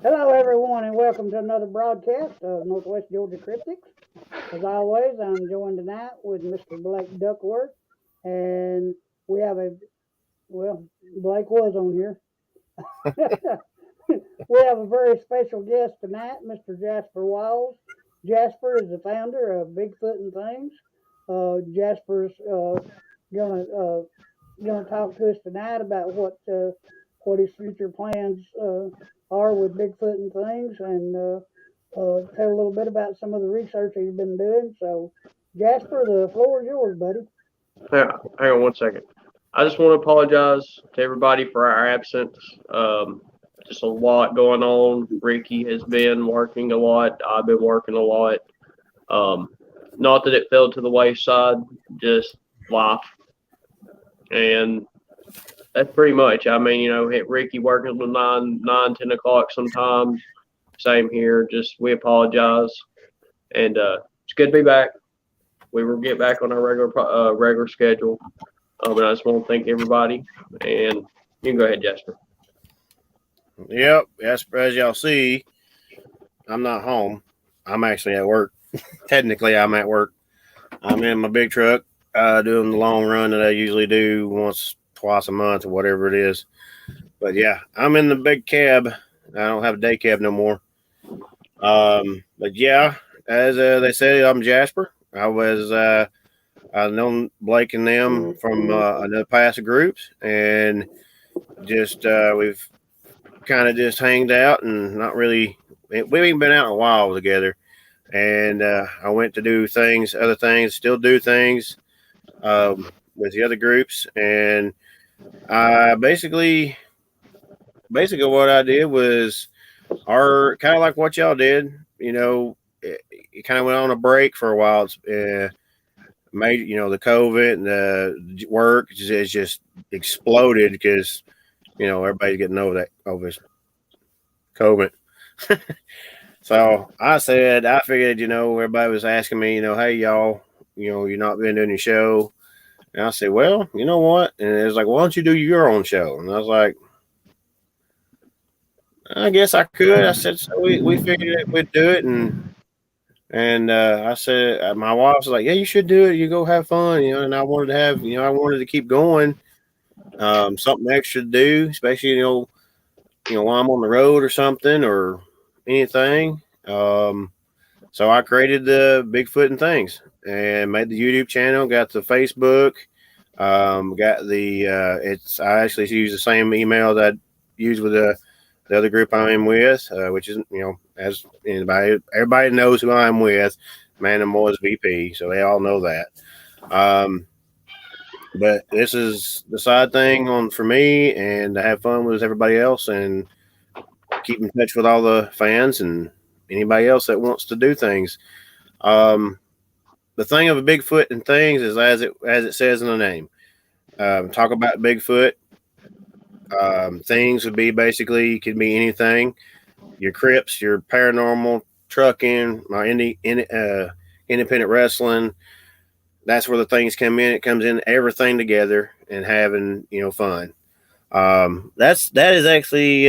Hello, everyone, and welcome to another broadcast of Northwest Georgia Cryptics. As always, I'm joined tonight with Mr. Blake Duckworth, and we have Blake was on here. We have a very special guest tonight, Mr. Jasper Walls. Jasper is the founder of Bigfoot and Things. Jasper's gonna gonna talk to us tonight about what his future plans are with Bigfoot and Things, and tell a little bit about some of the research he's been doing. So, Jasper, the floor is yours, buddy. Hang on 1 second. I just want to apologize to everybody for our absence. Just a lot going on. Ricky has been working a lot. I've been working a lot. Um, Not that it fell to the wayside, just life. And that's pretty much. I mean, hit Ricky working till 10 o'clock sometimes. Same here. Just we apologize. And it's good to be back. We will get back on our regular schedule. And I just want to thank everybody. And you can go ahead, Jasper. Yep, Jasper, as y'all see, I'm not home. I'm actually at work. Technically, I'm at work. I'm in my big truck doing the long run that I usually do once, twice a month, or whatever it is. But yeah, I'm in the big cab. I don't have a day cab no more. But yeah, as they say, I'm Jasper. I've known Blake and them from another past groups, and just we've kind of just hanged out and not really. We haven't been out in a while together. And I went to do other things, still do things with the other groups, and I basically what I did was our kind of like what y'all did. It kind of went on a break for a while. It's made the COVID and the work is just exploded because everybody's getting over this COVID. So I figured, everybody was asking me, hey, y'all, you're not been doing your show. And I said, well, you know what? And it was like, why don't you do your own show? And I was like, I guess I could. I said, so we figured we'd do it. And I said, my wife was like, yeah, you should do it. You go have fun, and I wanted to I wanted to keep going, something extra to do, especially, while I'm on the road or something or anything. So I created the Bigfoot and Things and made the YouTube channel, got the Facebook, got the I actually use the same email that I use with the other group I'm in with, which is as everybody knows who I'm with, Man and Boys VP, so they all know that. But this is the side thing for me, and to have fun with everybody else and keep in touch with all the fans and anybody else that wants to do things. The thing of a Bigfoot and Things is as it says in the name. Talk about Bigfoot. Things would be basically could be anything. Your crypts, your paranormal, trucking, my independent wrestling. That's where the things come in. It comes in everything together and having fun. That is actually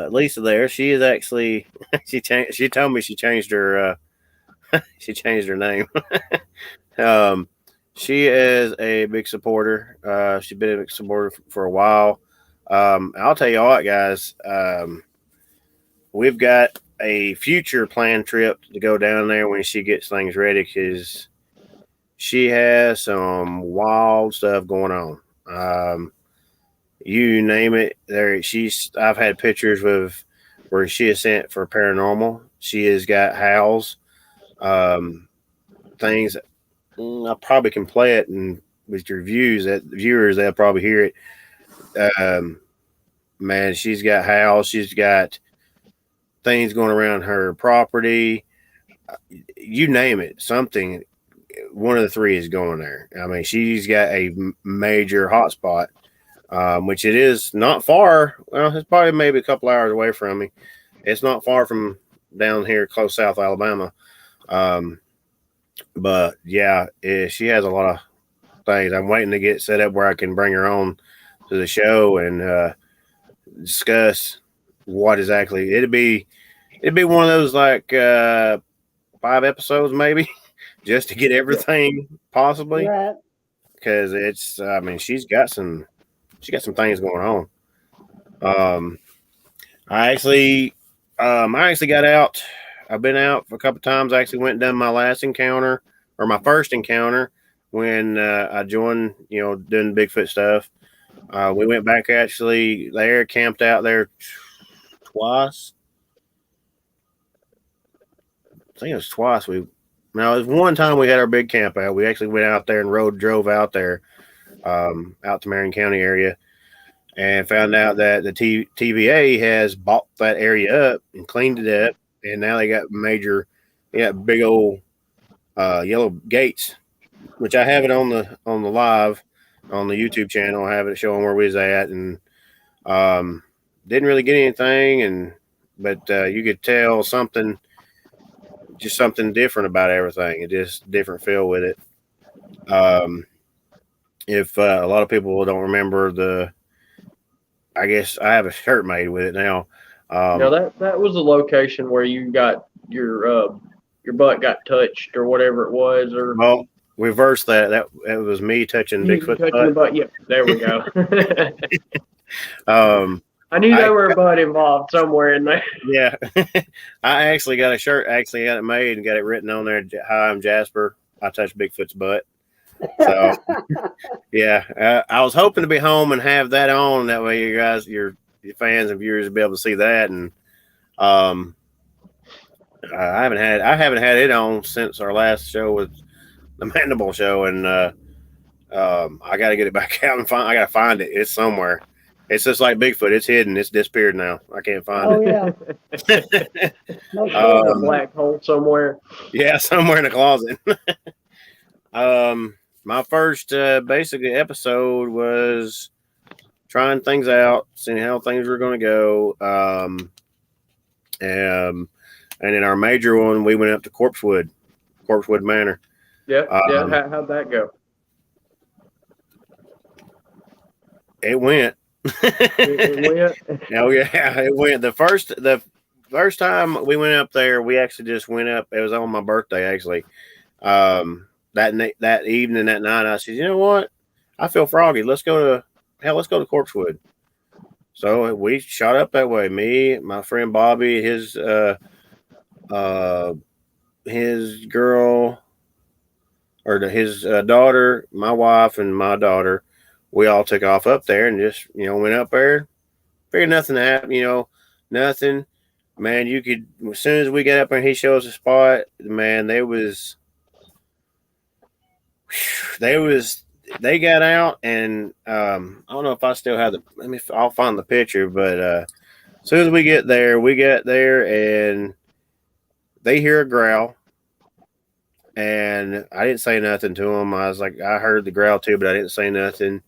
Lisa there. She is actually she told me she changed her she changed her name. She is a big supporter. She's been a big supporter for a while. I'll tell you what, guys. We've got a future planned trip to go down there when she gets things ready because she has some wild stuff going on. You name it. I've had pictures with where she is sent for paranormal. She has got howls, things. I probably can play it, and with your viewers, they'll probably hear it. Man, she's got howls. She's got things going around her property. You name it, something. One of the three is going there. I mean, she's got a major hotspot, which it is not far. Well, it's probably maybe a couple hours away from me. It's not far from down here, close South Alabama. But yeah, she has a lot of things. I'm waiting to get set up where I can bring her on to the show and discuss what exactly. It'd be one of those like 5 episodes maybe, just to get everything possibly, Right. because it's. I mean, she got some things going on. Um, I actually got out. I've been out for a couple times. I actually went and done my last encounter or my first encounter when I joined. Doing Bigfoot stuff. We went back actually there, camped out there twice. I think it was twice. Now it was one time we had our big camp out. We actually went out there and drove out there, out to Marion County area, and found out that the TVA has bought that area up and cleaned it up, and now they got big old yellow gates, which I have it on the live on the YouTube channel. I have it showing where we was at, and didn't really get anything, but you could tell something different about everything. It just different feel with it. If a lot of people don't remember I guess I have a shirt made with it now. Now that was the location where you got your butt got touched or whatever it was, or Well, reverse that. That was me touching you Bigfoot's touching the butt. butt. Yeah, there we go. Um, I knew I there were a butt involved somewhere in there. yeah, I actually got a shirt. Actually got it made and got it written on there. Hi, I'm Jasper. I touched Bigfoot's butt. So yeah, I was hoping to be home and have that on. That way, you guys, your fans and viewers, will be able to see that. And I haven't had it on since our last show with the Mandible Show, and I got to get it back out and I got to find it. It's somewhere. It's just like Bigfoot. It's hidden. It's disappeared now. I can't find Oh, it. yeah. No In a kidding. black hole somewhere. Yeah, somewhere in the closet. My first basically episode was trying things out, seeing how things were going to go. And in our major one, we went up to Corpsewood Manor. Yeah. How'd that go? It went. It went. Oh yeah, it went. The first time we went up there, we actually just went up. It was on my birthday, actually. That evening, that night, I said, you know what? I feel froggy. Let's go to Corpsewood. So we shot up that way. Me, my friend Bobby, his girl, or his daughter, my wife, and my daughter. We all took off up there and just went up there. Figured nothing to happen. Nothing. Man, you could, as soon as we got up there and he shows the spot, man, they got out, and I don't know if I still have I'll find the picture, but as soon as we get there and they hear a growl, and I didn't say nothing to them. I was like, I heard the growl too, but I didn't say nothing.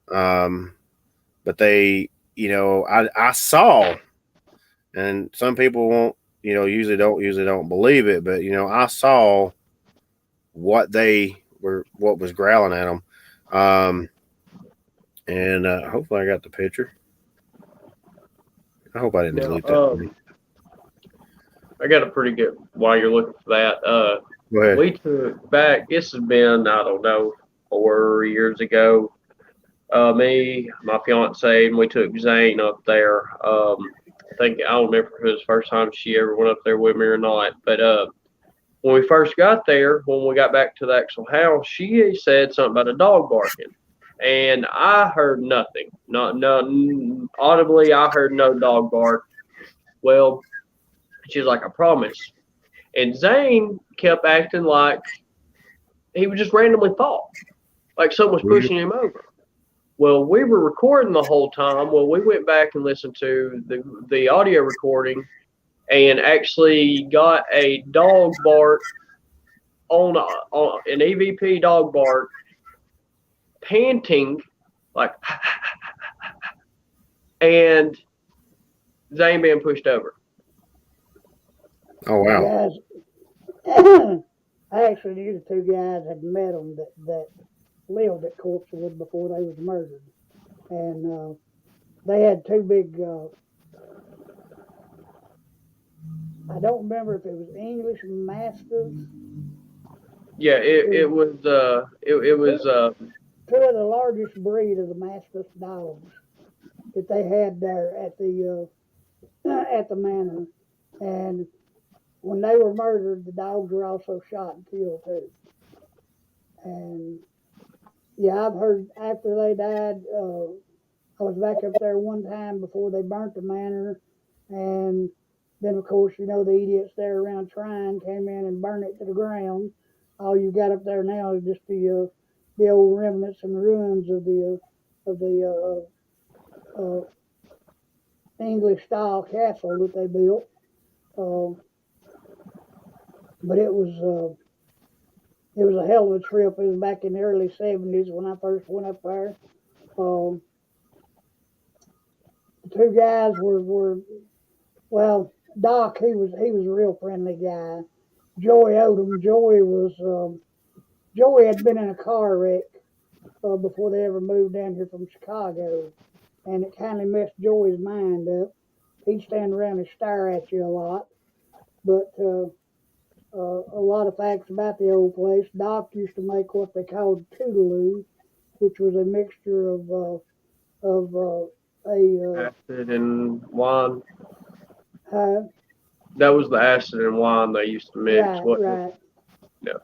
But they, I saw, and some people won't, usually don't believe it, but I saw what was growling at them. And hopefully I got the picture. I hope I didn't delete that. I got a pretty good, while you're looking for that. Go ahead. We took back, this has been, I don't know, 4 years ago. Me, my fiance, and we took Zane up there. I don't remember if it was the first time she ever went up there with me or not. But when we first got there, when we got back to the actual house, she said something about a dog barking. And I heard nothing. Not audibly, I heard no dog bark. Well, she's like, I promise. And Zane kept acting like he would just randomly fall, like someone was pushing him over. Well, we were recording the whole time. Well, we went back and listened to the audio recording and actually got a dog bark on an EVP dog bark, panting, like, and Zane being pushed over. Oh, wow. Guys, I actually knew the two guys had met them that lived at Corpsewood before they was murdered, and they had two big I don't remember if it was English Mastiffs. Yeah, it was Two of the largest breed of the Mastiff dogs that they had there at the manor, and when they were murdered, the dogs were also shot and killed too. And yeah, I've heard after they died. I was back up there one time before they burnt the manor, and then of course the idiots there around Trine came in and burned it to the ground. All you got up there now is just the old remnants and ruins of the English style castle that they built. Uh, but it was a hell of a trip. It was back in the early '70s when I first went up there. Um, the two guys were well, Doc, he was a real friendly guy. Joey Odom, Joey had been in a car wreck before they ever moved down here from Chicago, and it kind of messed Joey's mind up. He'd stand around and stare at you a lot, but a lot of facts about the old place. Doc used to make what they called Toodaloo, which was a mixture of a acid and wine. uh, That was the acid and wine they used to mix. right, Yeah.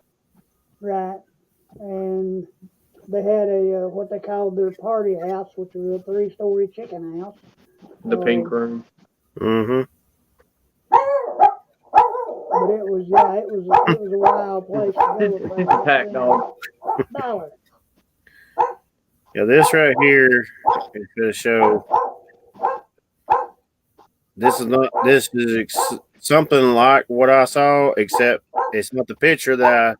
right, and they had a what they called their party house, which was a 3-story chicken house. The pink room. Mm-hmm. But it was a wild place to go. It's a pack dog. Dollar. Yeah, this right here is going to show. This is something like what I saw, except it's not the picture that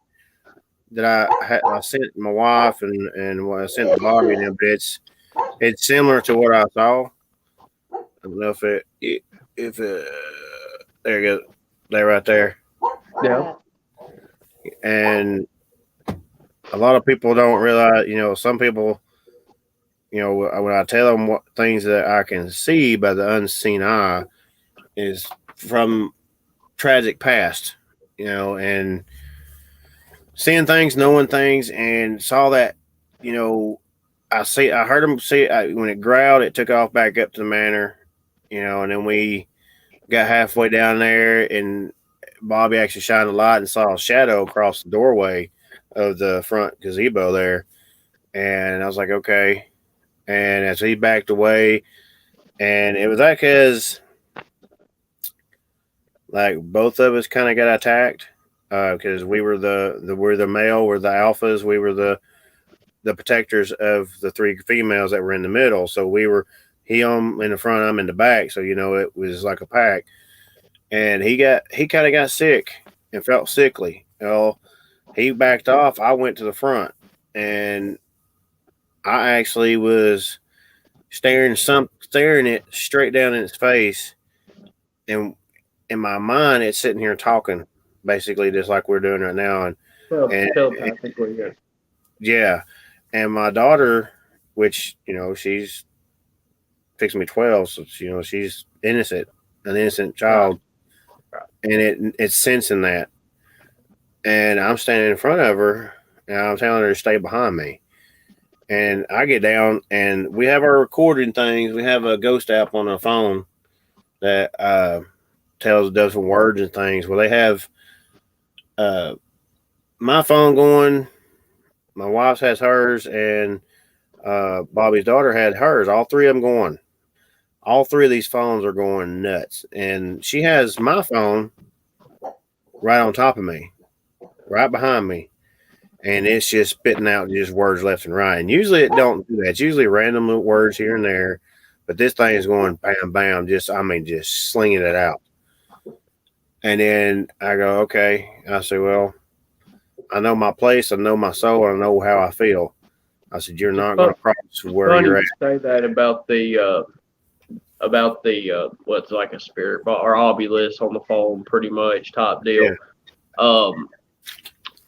I sent my wife and what I sent to Bobby and them, but it's similar to what I saw. I don't know if there you go, there right there, Yeah. and a lot of people don't realize. Some people, when I tell them what things that I can see by the unseen eye is from tragic past, and seeing things, knowing things, and saw that, I heard him say when it growled, it took off back up to the manor, and then we got halfway down there, and Bobby actually shined a light and saw a shadow across the doorway of the front gazebo there, and I was like, okay. And as he backed away, and it was like because like both of us kind of got attacked because we were we're the male, we're the alphas, we were the protectors of the 3 females that were in the middle. So we were in the front, I'm in the back. So it was like a pack. And he kind of got sick and felt sickly. He backed off. I went to the front, and I actually was staring it straight down in its face, and in my mind, it's sitting here talking, basically just like we're doing right now. And Telepathically, yeah. Yeah. And my daughter, which, she's fixing me 12, so, she's an innocent child. Right. And it's sensing that. And I'm standing in front of her, and I'm telling her to stay behind me. And I get down, and we have our recording things. We have a ghost app on our phone that does some words and things. Well, they have my phone going. My wife's has hers, and Bobby's daughter had hers. All 3 of them going. All 3 of these phones are going nuts. And she has my phone right on top of me, right behind me. And it's just spitting out just words left and right. And usually it don't do that. It's usually random little words here and there. But this thing is going bam, bam, just slinging it out. And then I go, okay. I say, well, I know my place. I know my soul. I know how I feel. I said, you're not going to cross where you're at. Say that about the what's like a spirit or hobby list on the phone, pretty much top deal. Yeah.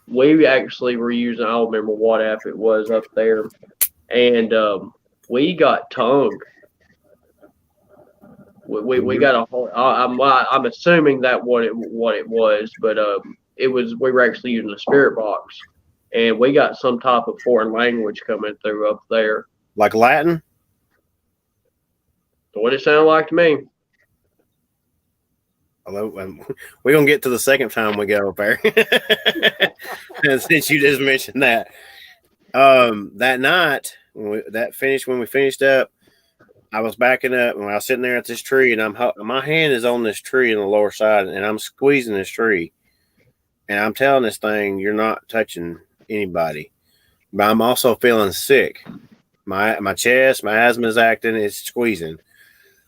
We actually were using, I don't remember what app it was up there, and we got tongue. We got a whole. I'm assuming that what it was, but it was we were actually using a spirit box, and we got some type of foreign language coming through up there. Like Latin? What it sounded like to me. Although we're gonna get to the second time we go up there. And since you just mentioned that, that night when we finished up, I was backing up and I was sitting there at this tree, and my hand is on this tree on the lower side, and I'm squeezing this tree, and I'm telling this thing, "You're not touching anybody," but I'm also feeling sick. My chest, my asthma is acting, it's squeezing.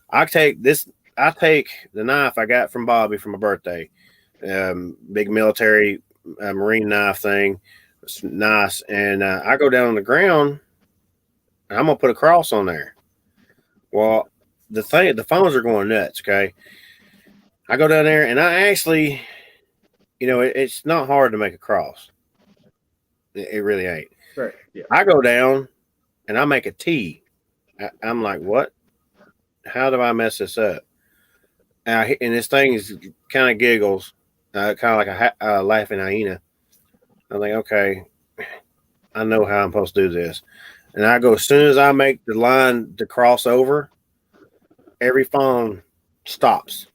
I take the knife I got from Bobby for my birthday, big military marine knife thing. It's nice, and I go down on the ground, and I'm gonna put a cross on there. Well, the phones are going nuts. Okay, I go down there, and I actually, it's not hard to make a cross. It really ain't. Right. Yeah. I go down, and I make a T. I'm like, what? How do I mess this up? And this thing is kind of giggles, kind of like a laughing hyena. I'm like, okay, I know how I'm supposed to do this. And I go, as soon as I make the line to cross over, every phone stops,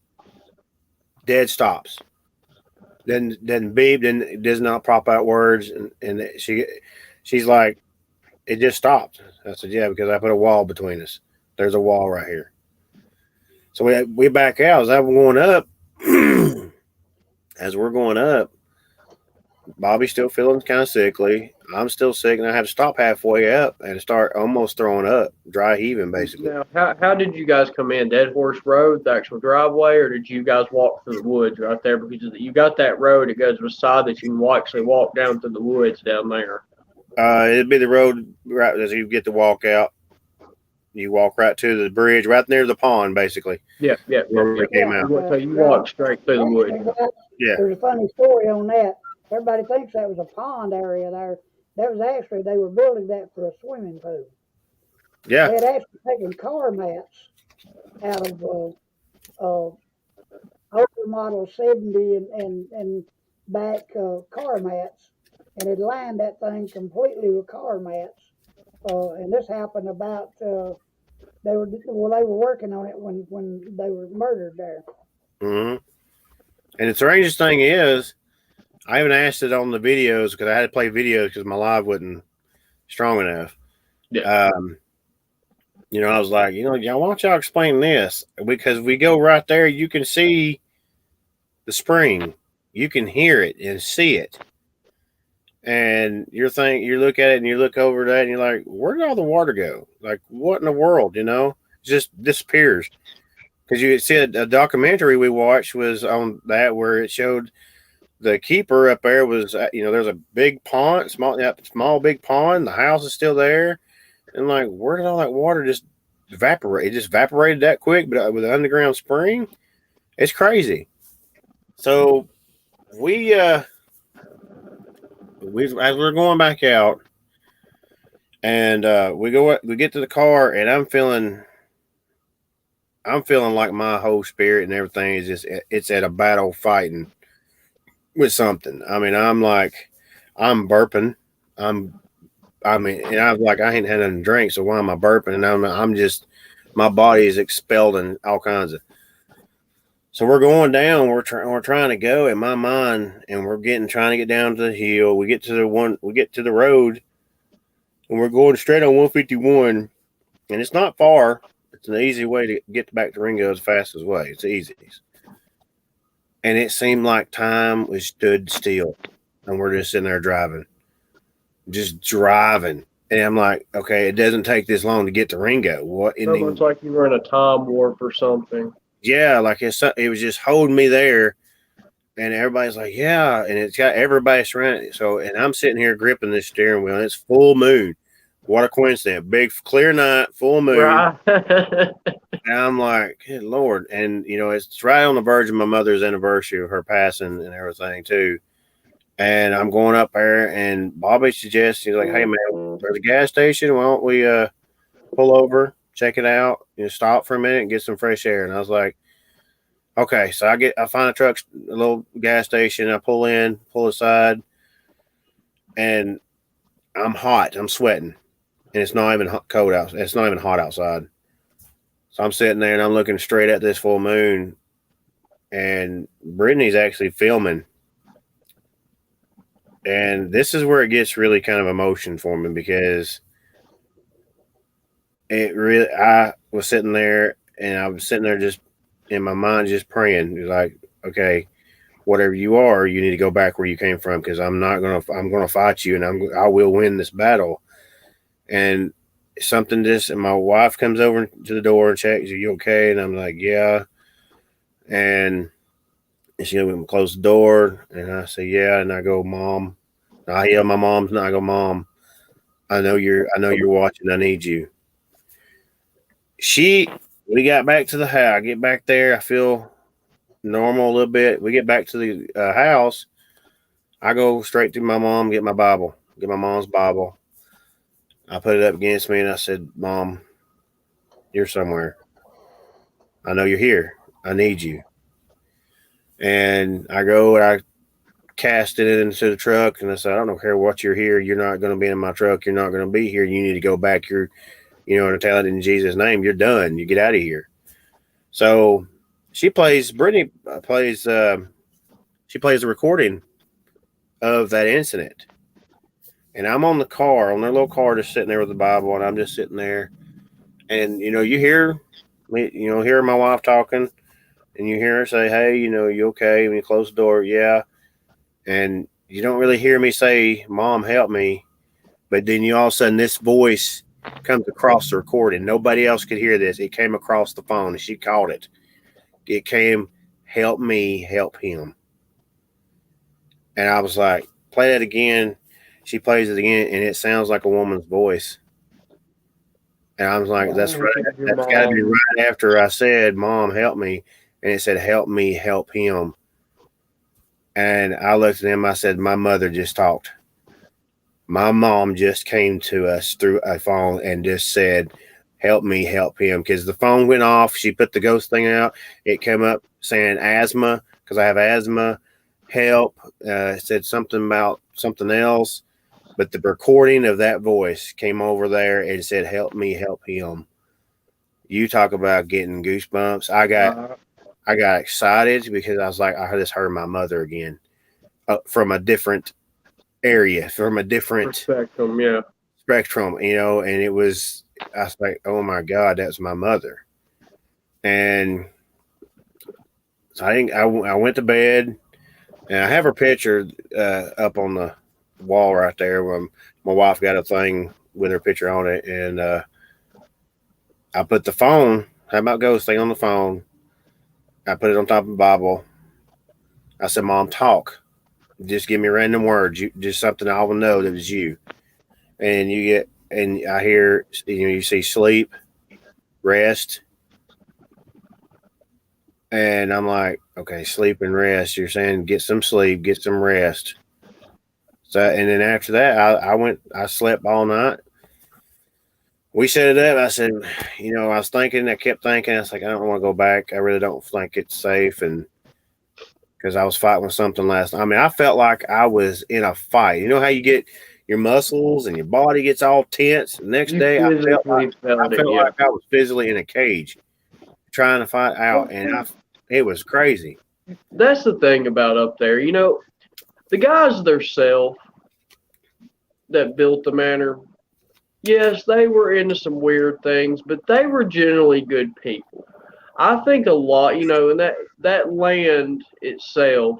dead stops. Then beep, then it does not pop out words, and she's like, it just stopped. I said, yeah, because I put a wall between us. There's a wall right here. So we back out as I'm going up. As we're going up, Bobby's still feeling kind of sickly. I'm still sick, and I have to stop halfway up and start almost throwing up, dry heaving, basically. Now, how did you guys come in? Dead Horse Road, the actual driveway, or did you guys walk through the woods right there? Because you got that road, it goes beside that you can actually walk down through the woods down there. It'd be the road right as you get to walk out. You walk right to the bridge, right near the pond, basically. Yeah. Where we came out. So you walk straight through the woods. Yeah. There's a funny story on that. Everybody thinks that was a pond area there. That was actually, they were building that for a swimming pool. Yeah. They had actually taken car mats out of older model 70 and back car mats, and it lined that thing completely with car mats. And this happened about they were working on it when they were murdered there. Mm-hmm. And the strangest thing is, I haven't asked it on the videos because I had to play videos because my live wasn't strong enough. Yeah. I was like, why don't y'all explain this? Because we go right there, you can see the spring, you can hear it and see it. And you look at it and you look over that and you're like, where did all the water go? Like, what in the world? It just disappears. Because you see a documentary we watched was on that where it showed the keeper up there was, there's a big pond, small big pond. The house is still there, and like, where did all that water just evaporate? It just evaporated that quick, but with an underground spring, it's crazy. So we as we're going back out, and we get to the car, and I'm feeling like my whole spirit and everything is it's at a battle fighting with something. I mean, I'm burping. And I was like, I ain't had nothing to drink, so why am I burping? And I'm just, my body is expelling all kinds of. So we're going down. We're trying to go in my mind, and we're trying to get down to the hill. We get to the road, and we're going straight on 151, and it's not far. It's an easy way to get back to Ringo's fastest way. It's the easiest. And it seemed like time was stood still, and we're just sitting there driving. And I'm like, okay, it doesn't take this long to get to Ringo. What? It looks like you were in a time warp or something. Yeah, like it was just holding me there, and everybody's like, yeah, and it's got everybody surrounded. So, and I'm sitting here gripping this steering wheel, and it's full moon. What a coincidence! Big clear night, full moon. Right. And I'm like, good Lord. And, it's right on the verge of my mother's anniversary of her passing and everything, too. And I'm going up there, and Bobby suggests, he's like, hey, man, there's a gas station. Why don't we pull over? check it out, stop for a minute and get some fresh air. And I was like, okay. So I find a little gas station. I pull aside, and I'm hot. I'm sweating, and it's not even cold out. It's not even hot outside. So I'm sitting there and I'm looking straight at this full moon, and Brittany's actually filming. And this is where it gets really kind of emotion for me, because I was sitting there and I was sitting there just in my mind, just praying. It was like, okay, whatever you are, you need to go back where you came from, because I'm going to fight you, and I will win this battle. And and my wife comes over to the door and checks, are you okay? And I'm like, yeah. And she went close the door, and I say, yeah. And I go, Mom. I yell my mom's, and I go, Mom, I know you're watching. I need you. We got back to the house. I get back there. I feel normal a little bit. We get back to the house. I go straight to my mom, get my Bible, get my mom's Bible. I put it up against me, and I said, Mom, you're somewhere. I know you're here. I need you. And I go and I cast it into the truck, and I said, I don't care what you're here. You're not going to be in my truck. You're not going to be here. You need to go back. And tell it in Jesus' name. You're done. You get out of here. So Brittany plays a recording of that incident. And I'm on their little car, just sitting there with the Bible, and I'm just sitting there. And, you hear my wife talking, and you hear her say, hey, you okay? When you close the door, yeah. And you don't really hear me say, Mom, help me. But then all of a sudden, this voice comes across the recording. Nobody else could hear this. It came across the phone, and she caught it. It came, help me, help him. And I was like, play that again. She plays it again, and it sounds like a woman's voice. And I was like, that's right. That's got to be right after I said, Mom, help me. And it said, help me, help him. And I looked at him. I said, my mother just talked. My mom just came to us through a phone and just said, help me, help him. Because the phone went off. She put the ghost thing out. It came up saying asthma, because I have asthma. Help. It said something about something else. But the recording of that voice came over there and said, help me, help him. You talk about getting goosebumps. I got excited, because I was like, I just heard my mother again, from a different area, from a different spectrum, and I was like, oh my God, that's my mother. And so I went to bed, and I have her picture up on the wall right there. When my wife got a thing with her picture on it, and I put the phone, how about ghost thing on the phone? I put it on top of the Bible. I said, Mom, talk. Just give me random words. Just something I will know that was you. And I hear, you see sleep, rest. And I'm like, okay, sleep and rest. You're saying get some sleep, get some rest. So, and then after that, I slept all night. We set it up. I said, I kept thinking, I was like, I don't want to go back. I really don't think it's safe. And because I was fighting with something last night. I mean, I felt like I was in a fight. You know how you get your muscles and your body gets all tense? The next day, I felt like I was physically in a cage trying to fight out. And it was crazy. That's the thing about up there. The guys themselves that built the manor, yes, they were into some weird things, but they were generally good people. I think a lot, and that land itself,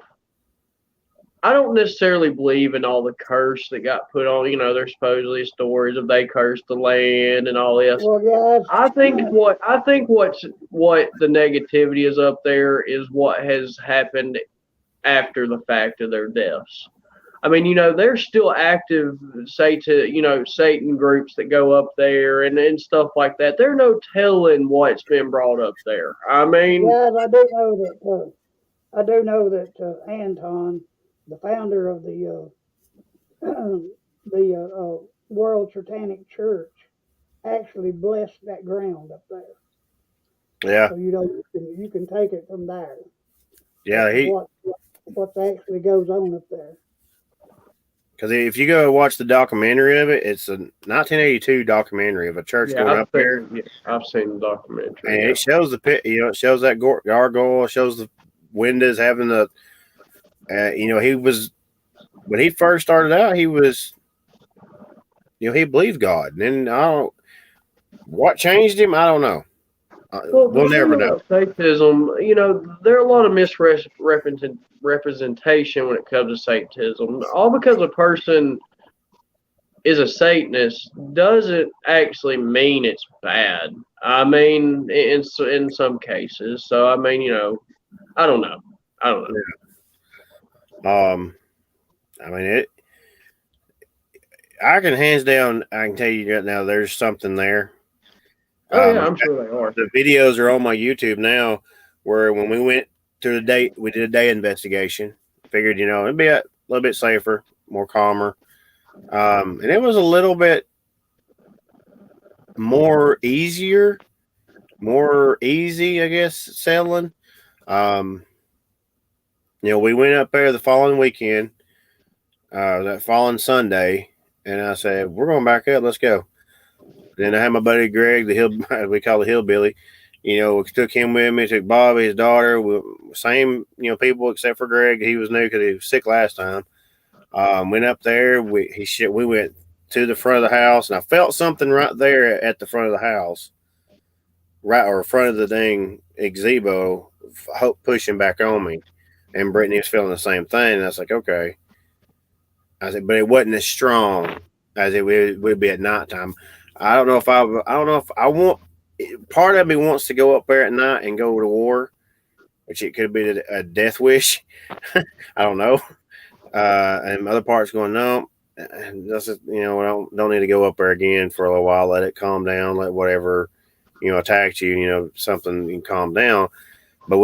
I don't necessarily believe in all the curse that got put on. There's supposedly stories of they cursed the land and all this. Well, guys, I think what the negativity is up there is what has happened after the fact of their deaths. I mean, there's still active, Satan groups that go up there and stuff like that. There's no telling what's been brought up there. I mean, guys, I do know that Anton, the founder of the the World Satanic Church, actually bless that ground up there. Yeah, So you can take it from there. yeah. What actually goes on up there. Because if you go watch the documentary of it, it's a 1982 documentary of a church Yeah, going up there, I've seen the and documentary. it shows the pit. It shows that gargoyle. It shows the windows having the. He was when he first started out. He was, he believed God, and then I don't. What changed him? I don't know. Well, We'll the thing never know. about Satanism, there are a lot of misrepresentation when it comes to Satanism. All because a person is a Satanist doesn't actually mean it's bad. I mean, in some cases. So I mean, I don't know. I don't know. I mean it. I can hands down. I can tell you right now. There's something there. Oh yeah, I'm sure they are. The videos are on my YouTube now. Where when we went to the date, we did a day investigation. Figured it'd be a little bit safer, more calmer, and it was a little bit more easy, I guess, settling. Um, we went up there the following weekend, that following Sunday, and I said, "We're going back up. Let's go." Then I had my buddy Greg, we call the hillbilly. We took him with me. Took Bobby, his daughter, same people except for Greg. He was new because he was sick last time. Went up there. We went to the front of the house, and I felt something right there at the front of the house, right or front of the dang gazebo, pushing back on me. And Brittany was feeling the same thing. And I was like, okay. I said, but it wasn't as strong as it would be at nighttime. I don't know if I want. Part of me wants to go up there at night and go to war, which it could be a death wish. I don't know. And other parts going, no, that's just, don't need to go up there again for a little while. Let it calm down. Let whatever, attacked you, something, you can calm down. But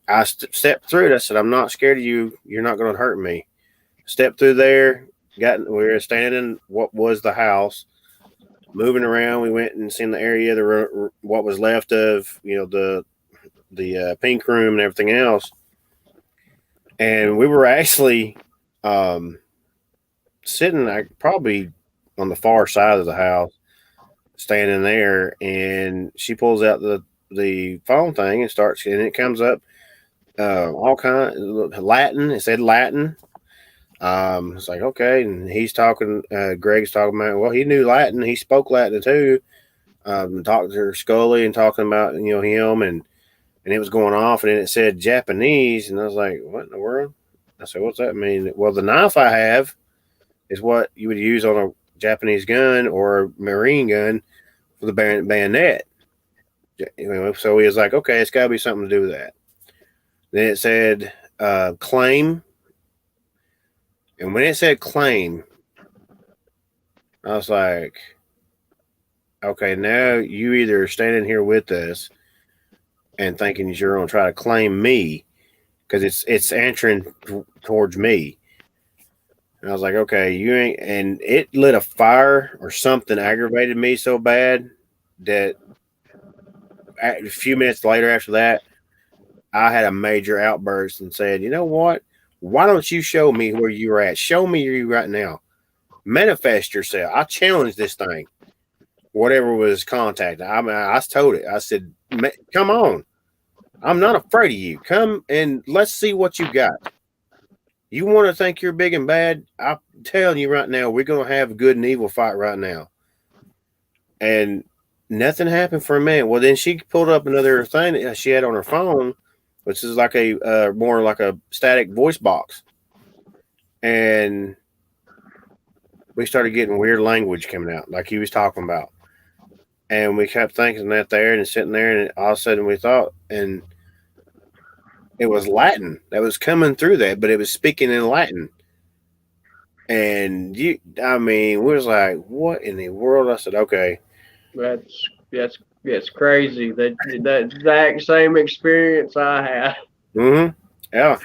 I stepped through it. I said, I'm not scared of you. You're not going to hurt me. Stepped through there. We were standing in what was the house, moving around. We went and seen the area, what was left of, the pink room and everything else. And we were actually sitting probably on the far side of the house, standing there, and she pulls out the phone thing and it comes up all kind of Latin. It said Latin. It's like, okay, and he's talking. Greg's talking about. Well, he knew Latin. He spoke Latin too. Talking to Scully and talking about him, and it was going off, and then it said Japanese, and I was like, what in the world? I said, what's that mean? Well, the knife I have is what you would use on a Japanese gun or a marine gun for the bayonet. So he was like, okay, it's got to be something to do with that. Then it said claim. And when it said claim, I was like, okay, now you either standing here with us and thinking you're going to try to claim me because it's answering towards me. And I was like, okay, you ain't. And it lit a fire or something aggravated me so bad that a few minutes later after that, I had a major outburst and said, you know what? Why don't you show me where you're at? Show me you right now. Manifest yourself. I challenge this thing. Whatever was contacted. I told it. I said, come on. I'm not afraid of you. Come and let's see what you got. You want to think you're big and bad? I'm telling you right now, we're going to have a good and evil fight right now. And nothing happened for a minute. Well, then she pulled up another thing that she had on her phone, which is like a more like a static voice box. And we started getting weird language coming out, like he was talking about. And we kept thinking that there and sitting there, and all of a sudden we thought, and it was Latin that was coming through that, but it was speaking in Latin. And we was like, what in the world? I said, okay. That's crazy. That exact same experience I had. Mm-hmm. Yeah.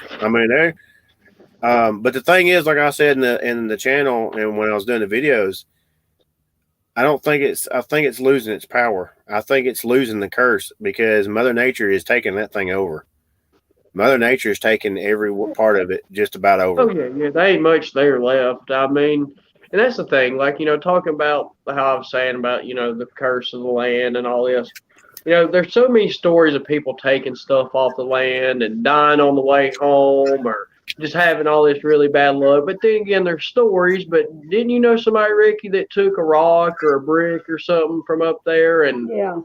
But the thing is, like I said in the channel and when I was doing the videos, I don't think it's. I think it's losing its power. I think it's losing the curse because Mother Nature is taking that thing over. Mother Nature is taking every part of it just about Oh over. yeah, yeah. There ain't much there left. I mean, and that's the thing. Like talking about how I was saying about the curse of the land and all this. There's so many stories of people taking stuff off the land and dying on the way home or just having all this really bad luck. But then again, there's stories. But didn't you know somebody, Ricky, that took a rock or a brick or something from up there? And Yeah,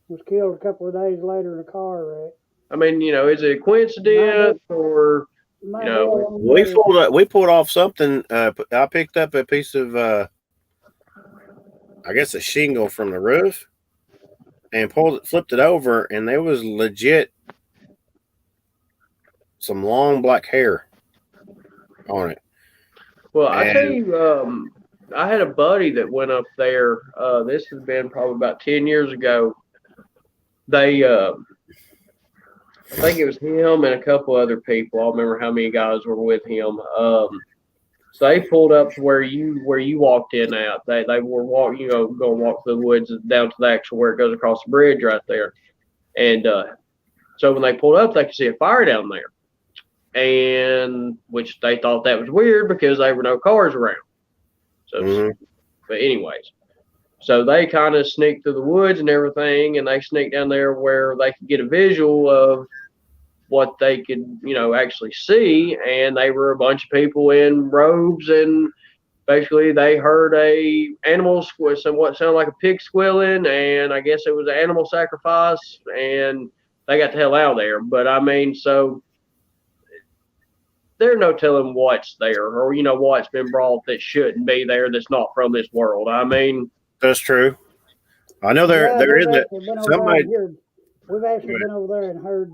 was killed a couple of days later in a car wreck. I mean, is it a coincidence or, Might you be know, along there. We pulled off something. I picked up a piece of, I guess, a shingle from the roof, and flipped it over, and there was legit some long black hair on it. well, I tell And you, I had a buddy that went up there. This has been probably about 10 years ago. They, I think it was him and a couple other people. I don't remember how many guys were with him. So they pulled up to where you walked in at. They were walking, going to walk through the woods down to the actual where it goes across the bridge right there. And so when they pulled up, they could see a fire down there, and which they thought that was weird because there were no cars around. So, but anyways, so they kind of sneaked through the woods and everything, and they sneaked down there where they could get a visual of what they could, actually see. And they were a bunch of people in robes, and basically they heard a animal what sounded like a pig squealing, and I guess it was an animal sacrifice, and they got the hell out of there. But I mean, so there's no telling what's there, or what's been brought that shouldn't be there, that's not from this world. I mean, that's true. I know Yeah, there is we've a actually been over there somebody. and heard. We've actually been over there and heard.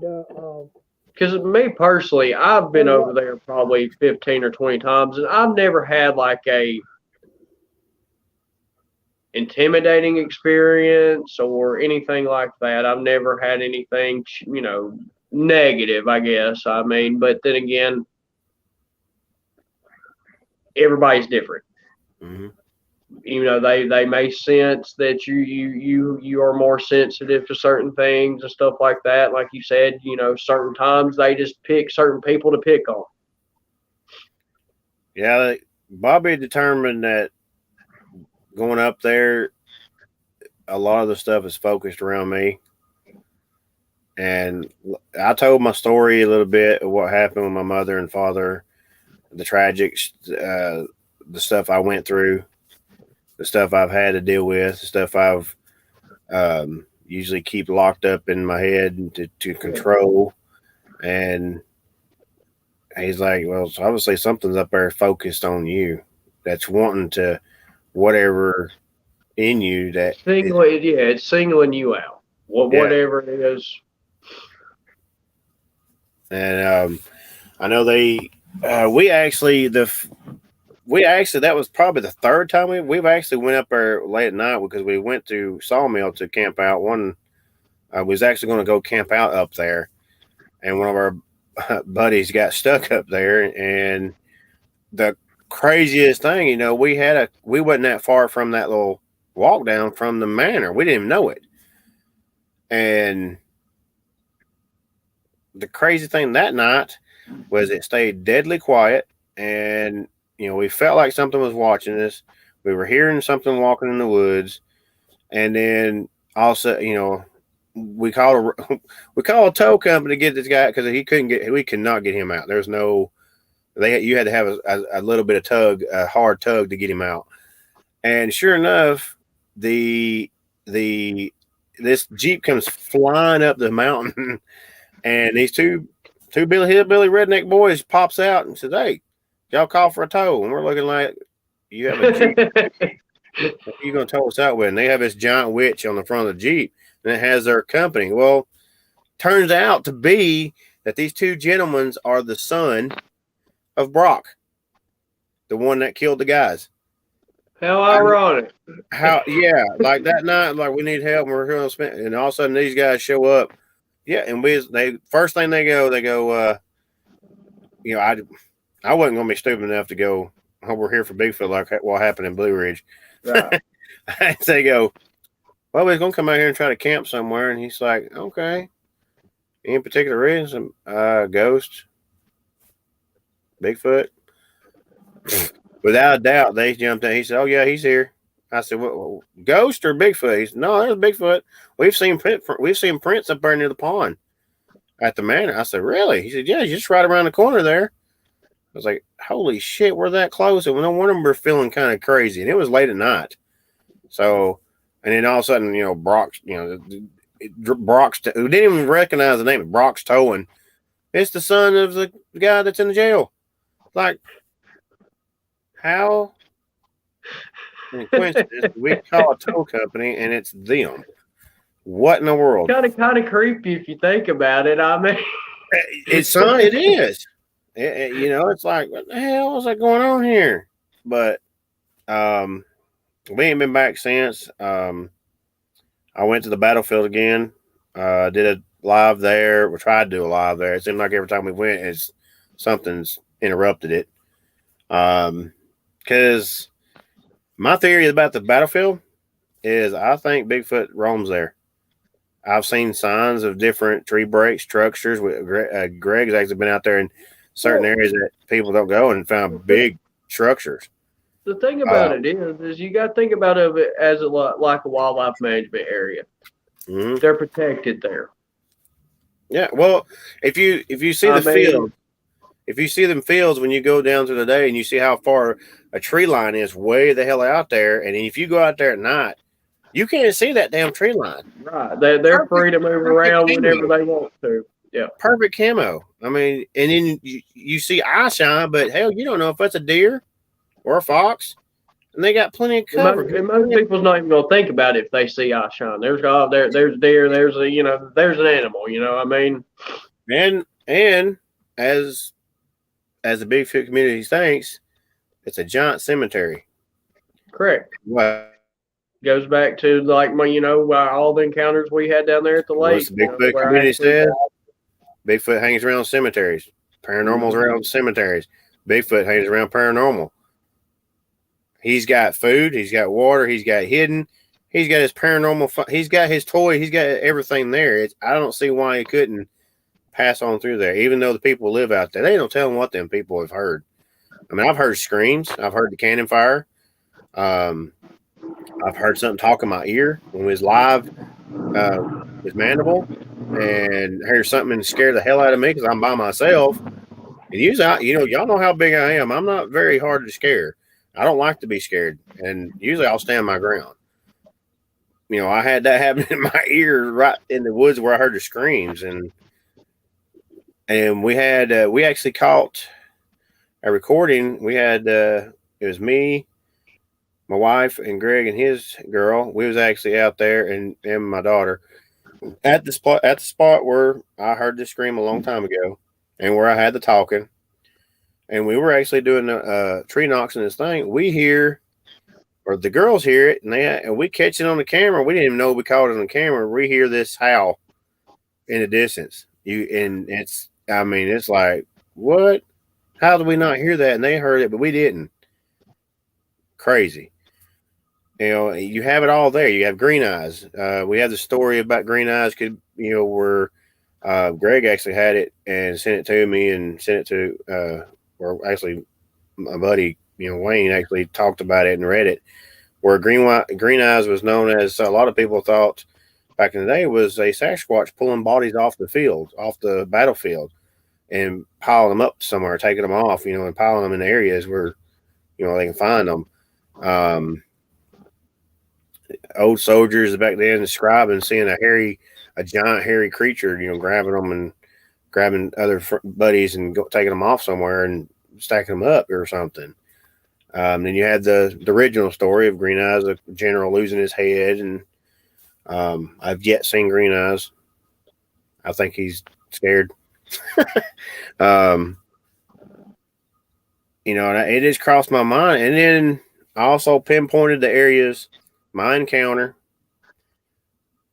because me personally, I've been over there probably 15 or 20 times, and I've never had like a intimidating experience or anything like that. I've never had anything, negative, I guess. I mean, but then again, everybody's different. Mm-hmm. They may sense that you are more sensitive to certain things and stuff like that. Like you said, certain times they just pick certain people to pick on. Yeah, Bobby determined that going up there, a lot of the stuff is focused around me. And I told my story a little bit of what happened with my mother and father, the tragics, the stuff I went through, the stuff I've had to deal with, the stuff I've usually keep locked up in my head to control. And he's like, well, so obviously something's up there focused on you that's wanting to whatever in you that It's singling you out. Whatever it is. And I know we actually that was probably the third time we've actually went up there late at night because we went to Sawmill to camp out. One was actually going to go camp out up there, and one of our buddies got stuck up there. And the craziest thing, we wasn't that far from that little walk down from the manor. We didn't even know it. And the crazy thing that night was it stayed deadly quiet, and we felt like something was watching us. We were hearing something walking in the woods, and then also, we called a tow company to get this guy because we could not get him out. There's no, you had to have a little bit of a hard tug to get him out. And sure enough, this Jeep comes flying up the mountain, and these two hillbilly redneck boys pops out and says, "Hey, y'all call for a tow?" And we're looking like, "You have a Jeep? What are you going to tow us out with?" And they have this giant witch on the front of the Jeep, and it has their company. Well, turns out to be that these two gentlemen are the son of Brock, the one that killed the guys. How ironic. Yeah, like that night, like we need help, and we're going to spend, and all of a sudden these guys show up. Yeah, and first thing they go, I wasn't going to be stupid enough to go, "Oh, we're here for Bigfoot," like what happened in Blue Ridge. Right. They go, well, we're gonna come out here and try to camp somewhere, and he's like, okay. Any particular reason? Ghost, Bigfoot. Without a doubt, they jumped in. He said, oh yeah, he's here. I said, what, ghost or Bigfoot? He said, no, there's Bigfoot. We've seen prints up there near the pond at the manor. I said, really? He said, yeah, he's just right around the corner there. I was like, holy shit, we're that close. And no wonder we're feeling kind of crazy. And it was late at night. So, and then all of a sudden, Brock's, Brock's, who didn't even recognize the name, Brock's towing. It's the son of the guy that's in the jail. Like, how in coincidence we call a tow company and it's them? What in the world? Kind of creepy if you think about it. I mean, it is. It's like, what the hell is that going on here? But we ain't been back since. I went to the battlefield again. Did a live there. We tried to do a live there. It seemed like every time we went, something's interrupted it. Because my theory about the battlefield is I think Bigfoot roams there. I've seen signs of different tree breaks, structures. Greg's actually been out there in certain areas that people don't go and found big structures. The thing about it is you got to think about it as like a wildlife management area. Mm-hmm. They're protected there. Yeah, well, if you see field, if you see them fields when you go down through the day and you see how far a tree line is way the hell out there, and if you go out there at night, you can't see that damn tree line. Right, they're free to move around whenever they want to. Yeah, perfect camo. I mean, and then you see eye shine, but hell, you don't know if that's a deer or a fox, and they got plenty of cover. And most people's not even gonna think about it if they see eye shine. There's deer, there's an animal. I mean, and as the Bigfoot community thinks, it's a giant cemetery. Correct. What goes back to like all the encounters we had down there at the lake. The Bigfoot community said Bigfoot hangs around cemeteries. Paranormal's around cemeteries. Bigfoot hangs around paranormal. He's got food. He's got water. He's got hidden. He's got his paranormal. He's got his toy. He's got everything there. I don't see why he couldn't pass on through there, even though the people live out there. They don't tell them what them people have heard. I mean, I've heard screams. I've heard the cannon fire. I've heard something talk in my ear when we was live with Mandible, and heard something scare the hell out of me because I'm by myself. And usually, y'all know how big I am. I'm not very hard to scare. I don't like to be scared, and usually I'll stand my ground. I had that happen in my ear right in the woods where I heard the screams, and we had we actually caught a recording. We had it was me, my wife, and Greg and his girl. We was actually out there, and my daughter at the spot where I heard the scream a long time ago, and where I had the talking. And we were actually doing tree knocks in this thing. We hear, or the girls hear it, and we catch it on the camera. We didn't even know we caught it on the camera. We hear this howl in the distance. It's like, what? How did we not hear that? And they heard it, but we didn't. Crazy. You have it all there. You have green eyes. We have the story about green eyes. Where Greg actually had it and sent it to me and sent it to. Or actually, my buddy, Wayne, actually talked about it and read it. Where green eyes was known as, a lot of people thought back in the day, was a Sasquatch pulling bodies off the battlefield, and piling them up somewhere, taking them off, and piling them in areas where, they can find them. Old soldiers back then describing seeing a giant hairy creature, grabbing them and grabbing other buddies and taking them off somewhere and stacking them up or something. Then you had the original story of Green Eyes, a general losing his head, and I've yet seen Green Eyes. I think he's scared. It just crossed my mind. And then I also pinpointed the areas, my encounter,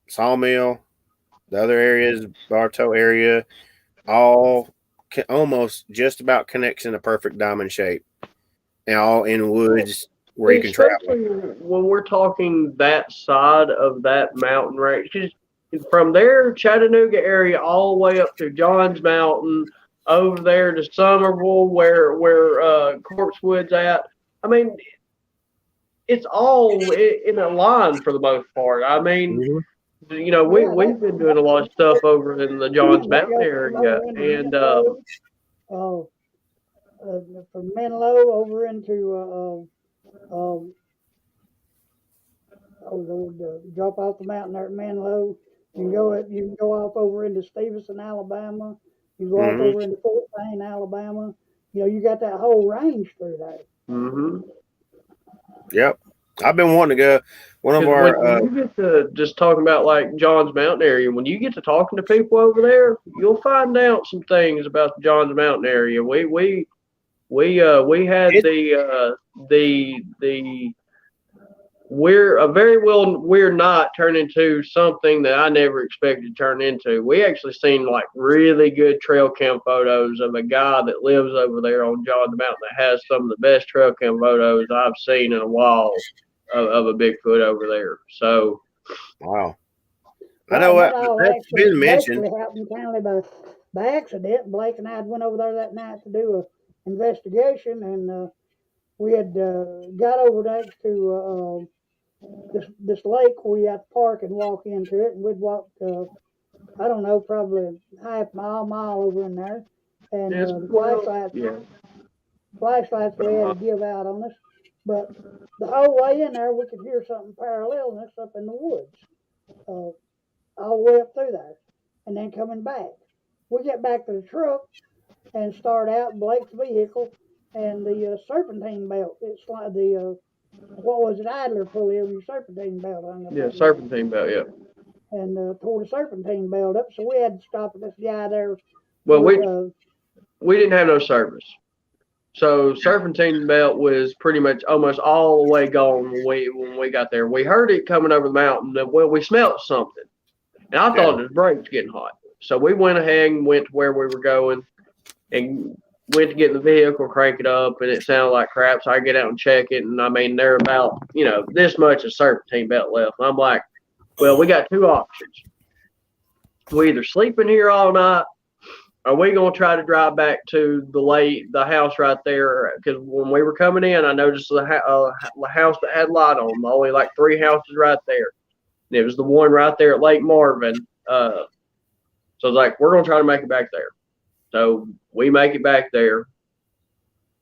Sawmill, the other areas, Bartow area, all almost just about connects in a perfect diamond shape. And all in woods, where you can travel. Especially when we're talking that side of that mountain range. 'Cause from there, Chattanooga area, all the way up to Johns Mountain, over there to Somerville, where Corpsewood's at. I mean, it's all in a line for the most part. I mean, Mhm. you know, we've been doing a lot of stuff over in the Johns Mountain area, and uh, from Menlo over into drop off the mountain there at Menlo. You can go off over into Stevenson, Alabama. You go off Mhm. over into Fort Payne, Alabama. You know, you got that whole range through there. mhm. Yep. I've been wanting to go. One of Because our when you get to just talking about like Johns Mountain area, when you get to talking to people over there, you'll find out some things about the Johns Mountain area. We had it, the we're a very well we're not turn into something that I never expected to turn into. We actually seen like really good trail cam photos of a guy that lives over there on Johns Mountain that has some of the best trail cam photos I've seen in a while of a Bigfoot over there. So wow. I Well, know and that what all that's actually been mentioned. basically happened kind of by accident. Blake and I went over there that night to do a investigation, and we had got over next to this lake where you have to park and walk into it, and we'd walked I don't know, probably half mile over in there, and yes, the well, yeah. flashlights we had to give out on us, but the whole way in there we could hear something paralleling us up in the woods. Uh, all the way up through there, and then coming back. We get back to the truck and start out Blake's vehicle and the serpentine belt. It's like the what was it, idler pulley on your serpentine belt hung up Yeah, on there, serpentine belt, yeah. and tore the serpentine belt up. So we had to stop at this guy there. Well, For, we didn't have no service. So serpentine belt was pretty much almost all the way gone when we got there. We heard it coming over the mountain. Well, we smelled something, and I Okay. thought the brakes getting hot. So we went ahead and went to where we were going, and went to get in the vehicle, crank it up, and it sounded like crap. So I get out and check it, and I mean they're about this much of serpentine belt left. And I'm like, well, we got two options. We either sleep in here all night, are we going to try to drive back to the house right there? Because when we were coming in, I noticed the house that had light on, only like three houses right there. And it was the one right there at Lake Marvin. So I was like, we're going to try to make it back there. So we make it back there,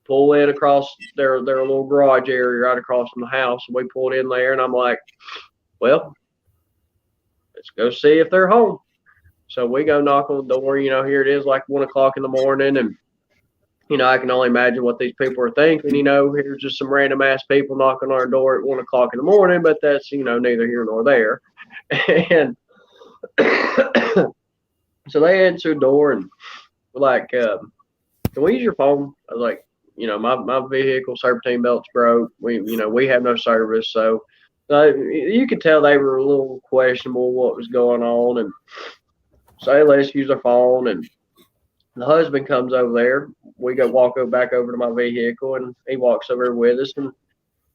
pull in across their little garage area right across from the house. And we pulled in there, and I'm like, well, let's go see if they're home. So we go knock on the door. Here it is, like 1 o'clock in the morning, and I can only imagine what these people are thinking. Here's just some random ass people knocking on our door at 1 o'clock in the morning, but that's neither here nor there. And so they answered the door and were like, "Can we use your phone?" I was like, my vehicle serpentine belt's broke. We have no service, so you could tell they were a little questionable what was going on, and so they let us use their phone. And the husband comes over there. We walk back over to my vehicle, and he walks over with us, and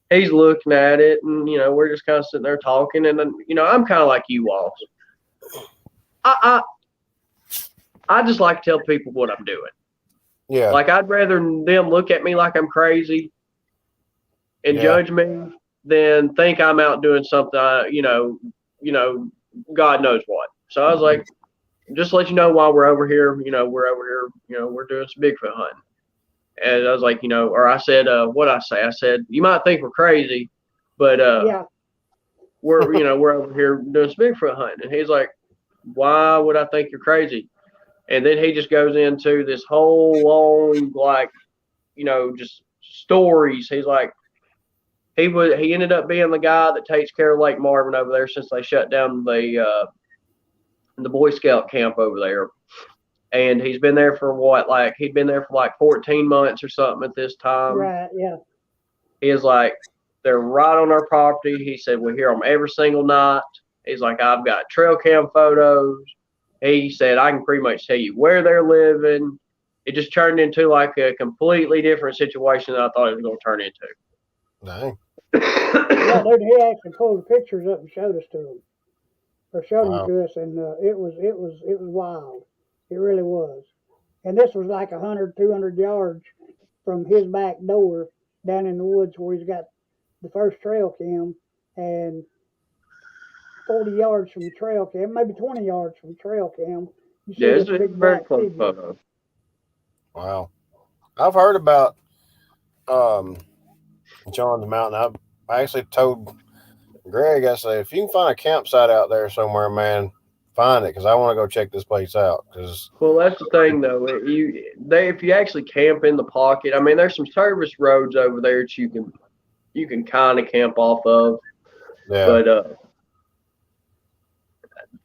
he's looking at it, and we're just kind of sitting there talking. And then I'm kind of like you, Walls. I just like to tell people what I'm doing. Yeah. Like I'd rather them look at me like I'm crazy and judge me than think I'm out doing something. God knows what. So I was like, just to let you know while we're over here, we're doing some Bigfoot hunting. And I was like, or I said, what I say? I said, you might think we're crazy, but yeah, we're over here doing some Bigfoot hunting. And he's like, why would I think you're crazy? And then he just goes into this whole long, like, just stories. He's like, he ended up being the guy that takes care of Lake Marvin over there since they shut down the Boy Scout camp over there. And he's been there for he'd been there for like 14 months or something at this time. right, yeah. He is like, they're right on our property. He said, we hear them every single night. He's like, I've got trail cam photos. He said, I can pretty much tell you where they're living. It just turned into like a completely different situation than I thought it was going to turn into. Dang. Yeah, dude, he actually pulled the pictures up and showed us to them, or showed them Wow. to us, and it was wild. It really was. And this was like 100, 200 yards from his back door down in the woods where he's got the first trail cam, and 40 yards from the trail cam, maybe 20 yards from the trail cam, you see Yeah, this it's a big very black close figure. photo. Wow. I've heard about um, John the Mountain. I actually told Greg, I said, if you can find a campsite out there somewhere, man, find it because I want to go check this place out. Because Well, that's the thing, though. If you actually camp in the pocket, I mean, there's some service roads over there that you can kind of camp off of, yeah, but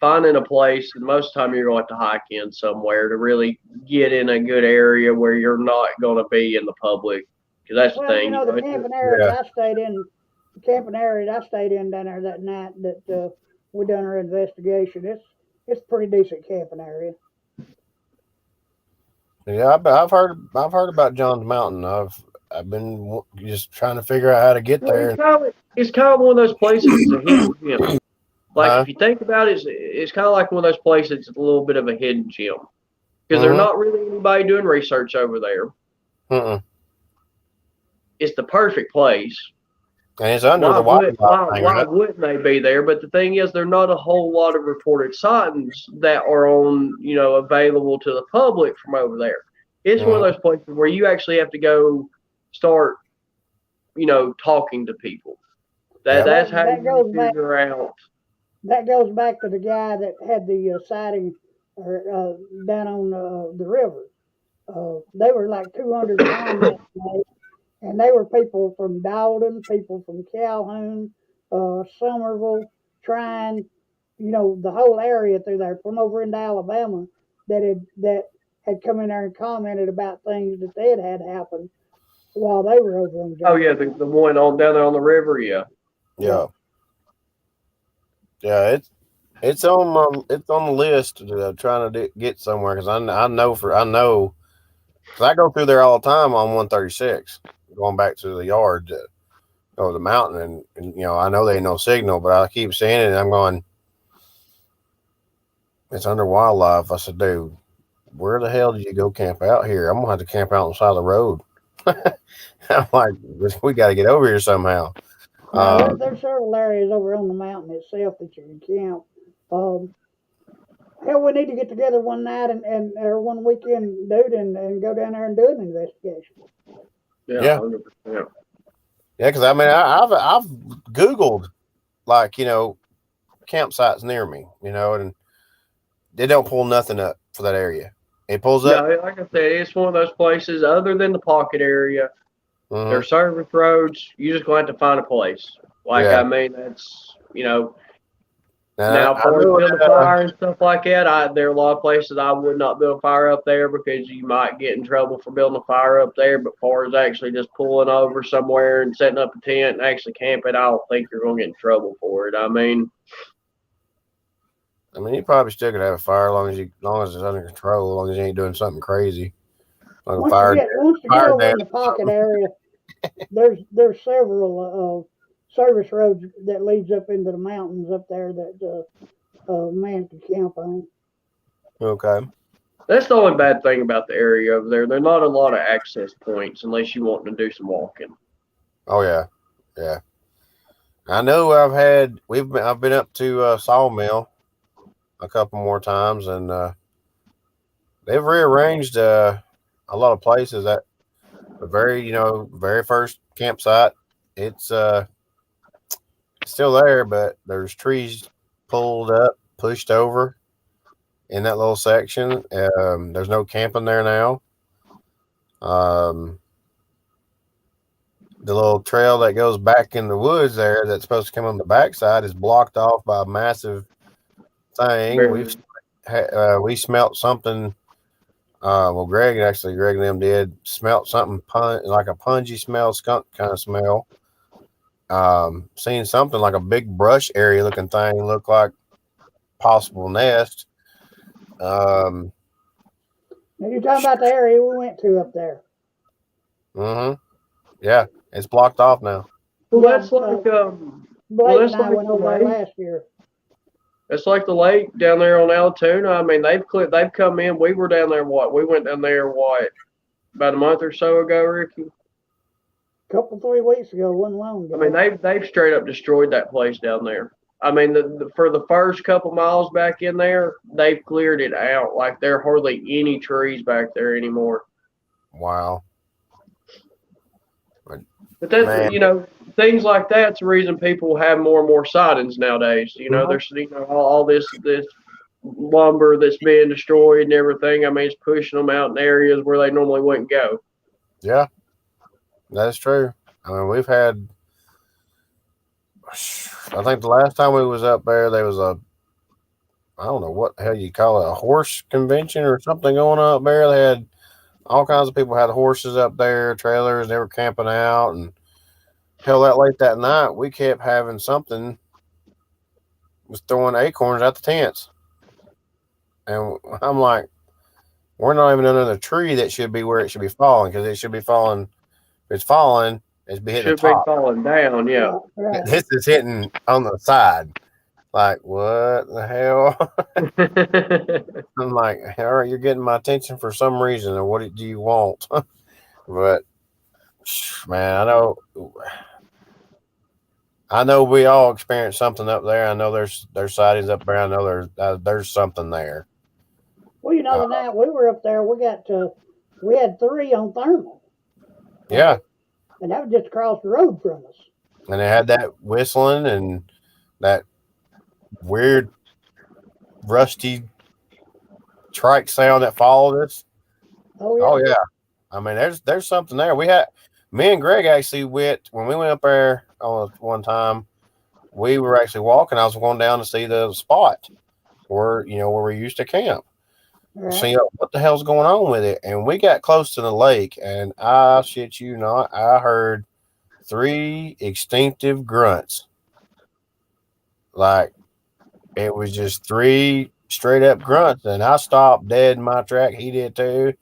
finding a place, and most of the time you're going to have to hike in somewhere to really get in a good area where you're not going to be in the public. Because that's the Well, thing, the camping area yeah, that I stayed in, the camping area that I stayed in down there that night that we done our investigation, it's a pretty decent camping area. yeah. I've heard about John's Mountain. I've been just trying to figure out how to get Well, there. it's kind of one of those places. It's a hidden gem. Like Huh? if you think about it, it's kind of like one of those places. It's a little bit of a hidden gem because there's Mm-hmm. not really anybody doing research over there. Mm-mm. It's the perfect place. And it's under the wildlife thing, Why right? wouldn't they be there? But the thing is, there are not a whole lot of reported sightings that are on available to the public from over there. It's one of Mm-hmm. those places where you actually have to go start talking to people. Yep. That's That how that you goes back figure out. that goes back to the guy that had the sighting or, down on the river. They were like 200 comments made, and they were people from Dowden, people from Calhoun, Somerville, Trine, the whole area through there from over into Alabama that had come in there and commented about things that they had happen while they were over on Oh Jasper yeah, the Mountain. one on down there on the river. Yeah, Yeah. Yeah. Yeah. It's on the list trying to get somewhere because I know because I go through there all the time on 136 going back to the yard over the mountain and I know there ain't no signal but I keep seeing it and I'm going it's under wildlife. I said, dude, where the hell did you go camp out here? I'm gonna have to camp out on the side of the road. I'm like, we got to get over here somehow. Now Uh, there's several areas over on the mountain itself that you can camp. Um, Hell, we need to get together one night and or one weekend, dude, and go down there and do an investigation. yeah, yeah, 100%. yeah, because I mean, I've Googled like campsites near me, and they don't pull nothing up for that area. It pulls up. No, like I said, it's one of those places. Other than the pocket area, Mm-hmm. there's service roads. You just going to have to find a place. Like Yeah. I mean, that's Now, now I for know. building a fire and stuff like that. There are a lot of places I would not build a fire up there because you might get in trouble for building a fire up there. But far as actually just pulling over somewhere and setting up a tent and actually camping, I don't think you're going to get in trouble for it. You probably still could have a fire as long as it's under control, as long as you ain't doing something crazy, like a Once you get fire over dam. in the pocket area, there's several service roads that leads up into the mountains up there that man can camp on. Okay. That's the only bad thing about the area over there. There are not a lot of access points unless you want to do some walking. Oh yeah, yeah. I know I've been up to Sawmill a couple more times, and they've rearranged a lot of places at the very first campsite. It's still there, but there's trees pulled up, pushed over in that little section. There's no camping there now. Um, the little trail that goes back in the woods there that's supposed to come on the backside is blocked off by a massive thing. Very, We smelt something. Greg and them did smelt something like a pungy smell, skunk kind of smell. Seen something like a big brush area looking thing, looked like possible nest. Um, Now you're talking about the area we went to up there. mm-hmm. Yeah, it's blocked off now. Well, Yeah, that's like Blake that's and I like went the over there lake. last year. It's like the lake down there on Altoona. I mean, they've come in. We were down there. We went down there about a month or so ago, Ricky. Couple 3 weeks ago, wasn't long I ago. mean, they've straight up destroyed that place down there. I mean, for the first couple miles back in there, they've cleared it out. Like there are hardly any trees back there anymore. Wow. But that's Man. things like that's the reason people have more and more sightings nowadays. Mhm. There's all this lumber that's being destroyed and everything. I mean, it's pushing them out in areas where they normally wouldn't go. Yeah, that's true. I mean, we've had. I think the last time we was up there was I don't know what the hell you call it, a horse convention or something going on up there. They had all kinds of people had horses up there, trailers. They were camping out, and hell, that late that night, we kept having something was throwing acorns at the tents, and I'm like, we're not even under the tree that should be where it should be falling because it should be falling. If it's falling, it's be hitting the Should be top. falling down, yeah. Right. This is hitting on the side. Like, what the hell? I'm like, all right, you're getting my attention for some reason, or what do you want? But man, I know we all experienced something up there. I know there's sightings up there. I know there's something there. Well, the night we were up there, we had 3 on thermal. Yeah, And that was just across the road from us. and they had that whistling and that weird rusty trike sound that followed us. Oh yeah. Oh yeah. I mean, there's something there. Me and Greg actually went when we went up there on one time. We were actually walking. I was going down to see the spot where we used to camp. Right. See what the hell's going on with it. And we got close to the lake, and I shit you not, I heard 3 extinctive grunts. Like it was just 3 straight up grunts, and I stopped dead in my track. He did too.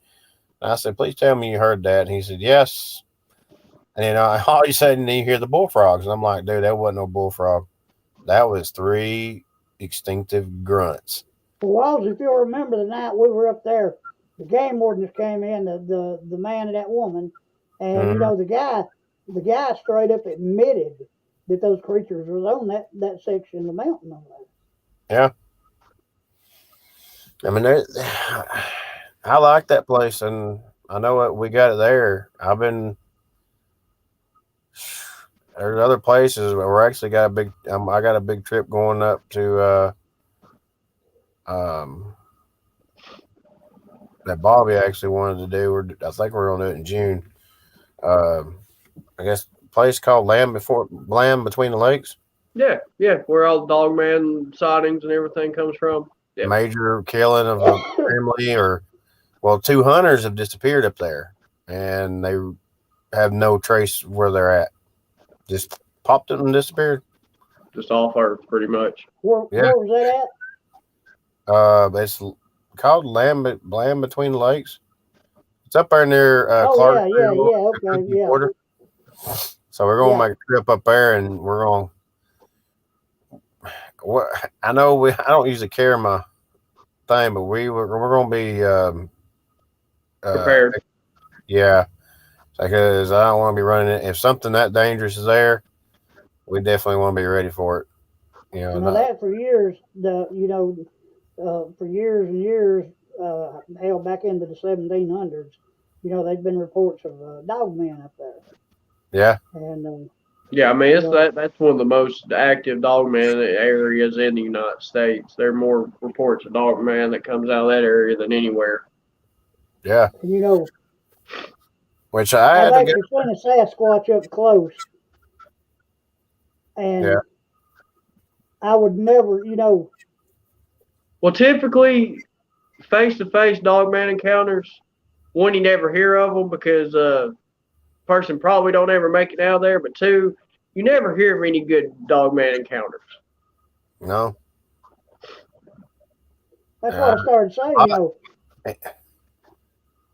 And I said, "Please tell me you heard that." And he said, "Yes." And then all of a sudden you hear the bullfrogs, and I'm like, "Dude, that wasn't no bullfrog. That was 3 extinctive grunts." Well, Walls, if you'll remember the night we were up there, the game wardens came in, the man and that woman, and the guy straight up admitted that those creatures was on that section of the mountain on there. Yeah. I mean, I like that place, and I know what we got it there. There's other places where we're actually got a big. I got a big trip going up to that Bobby actually wanted to do. I think we're gonna do it in June. I guess a place called Land Between the Lakes. Yeah, where all the dogman sightings and everything comes from. Yep. Major killing of a family, 2 hunters have disappeared up there, and they have no trace where they're at. Just popped up and disappeared. Just off Earth, pretty much. Where was that at? It's called Land Between the Lakes. It's up there near Clark. Yeah, okay, yeah. Border. So we're going to make a trip up there, and we're going. I know I don't usually carry my thing, but we're going to be prepared. Yeah, because I don't want to be running it. If something that dangerous is there, we definitely want to be ready for it. That for years, for years and years, hell, back into the 1700s, there'd been reports of dogmen up there. Yeah. And yeah, I mean that's one of the most active dogman areas in the United States. There are more reports of dogman that comes out of that area than anywhere. Yeah. And which I've actually seen a Sasquatch up close, and I would never, Well, typically, face-to-face dogman encounters, one, you never hear of them because person probably don't ever make it out of there, but 2, you never hear of any good dogman encounters. No. That's what I started saying,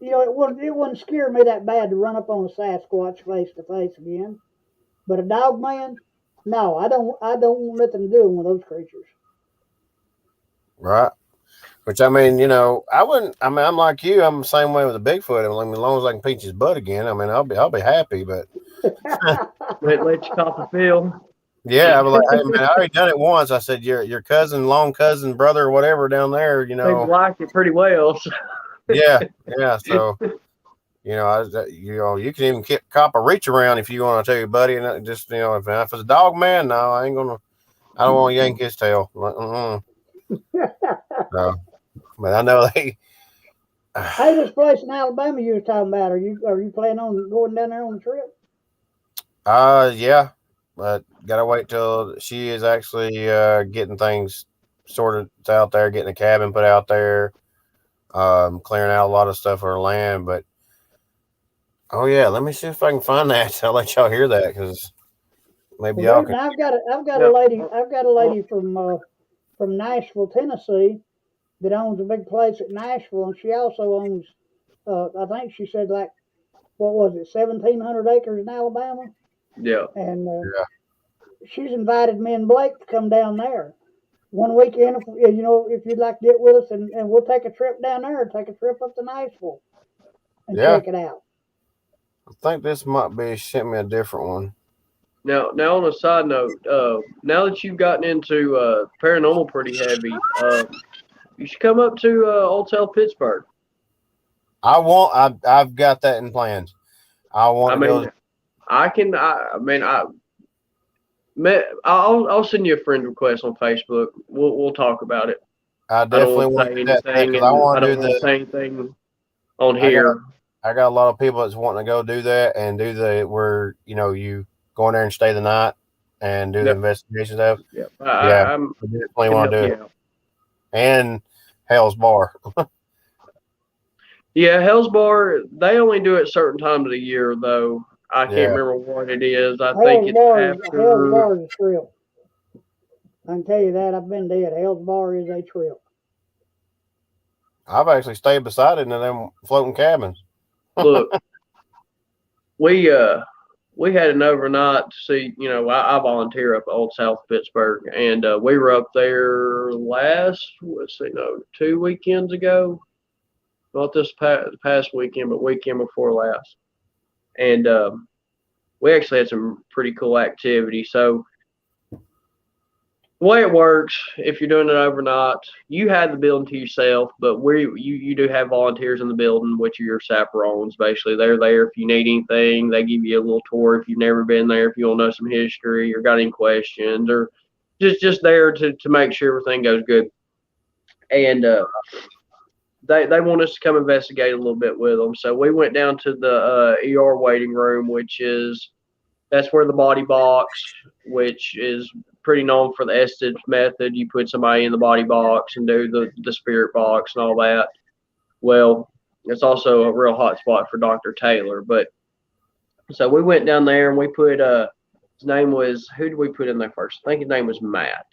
it wouldn't scare me that bad to run up on a Sasquatch face to face again. But a dog man, no, I don't. I don't want nothing to do with those creatures. Right. Which I mean, I wouldn't. I mean, I'm like you. I'm the same way with a Bigfoot. I mean, as long as I can pinch his butt again, I mean, I'll be happy. But Let you cop a feel. yeah, I was like, hey man, I already done it once. I said your cousin, long cousin, brother, or whatever down there. They've liked it pretty well. So. Yeah, yeah. So you can even cop a reach around if you want to, buddy. And just if it's a dog man, no, I ain't gonna. I don't want to yank his tail. Like, no. But I know they. Hey, this place in Alabama you was talking about, are you planning on going down there on the trip? Yeah, but gotta wait till she is actually getting things sorted out there, getting a cabin put out there, clearing out a lot of stuff for her land. But oh yeah, let me see if I can find that. I'll let y'all hear that because maybe Well, y'all dude, can. now I've got Yeah. a lady from Nashville, Tennessee, that owns a big place at Nashville, and she also owns, I think she said like, what was it, 1,700 acres in Alabama, Yeah. and Yeah, she's invited me and Blake to come down there one weekend. If you'd like to get with us, and we'll take a trip down there, take a trip up to Nashville and yeah. check it out. I think this might be sent me a different one. Now, on a side note, now that you've gotten into paranormal pretty heavy, you should come up to Old South Pittsburgh. I've got that in plans. I want I to go. mean, I can. I'll send you a friend request on Facebook. We'll talk about it. I I don't definitely want to want say to do that anything, because I and I want to don't do want to the. say anything on I got here. I got a lot of people that's wanting to go do that and do the where you go in there and stay the night and do the Yep. investigation stuff. Yep. Yeah, I I definitely can want to help do you it. out. And Hell's Bar. Yeah, Hell's Bar. They only do it certain times of the year, though. I can't Yeah, remember what it is. I think it's Hell's after. Bar is a trip. I can tell you that. I've been there. Hell's Bar is a trip. I've actually stayed beside it in them floating cabins. Look, we we had an overnight to see. I volunteer up at Old South Pittsburgh, and we were up there let's see, no, 2 weekends ago. Not this past weekend, but weekend before last, and we actually had some pretty cool activity. So the way it works, if you're doing it overnight, you have the building to yourself, but you do have volunteers in the building, which are your chaperones. Basically, they're there if you need anything. They give you a little tour if you've never been there, if you want to know some history or got any questions, or just there to make sure everything goes good. And they want us to come investigate a little bit with them. So we went down to the ER waiting room, that's where the body box, which is pretty known for the Estes method. You put somebody in the body box and do the spirit box and all that. Well, it's also a real hot spot for Dr. Taylor. But so we went down there and we put his name was, who did we put in there first? I think his name was Matt.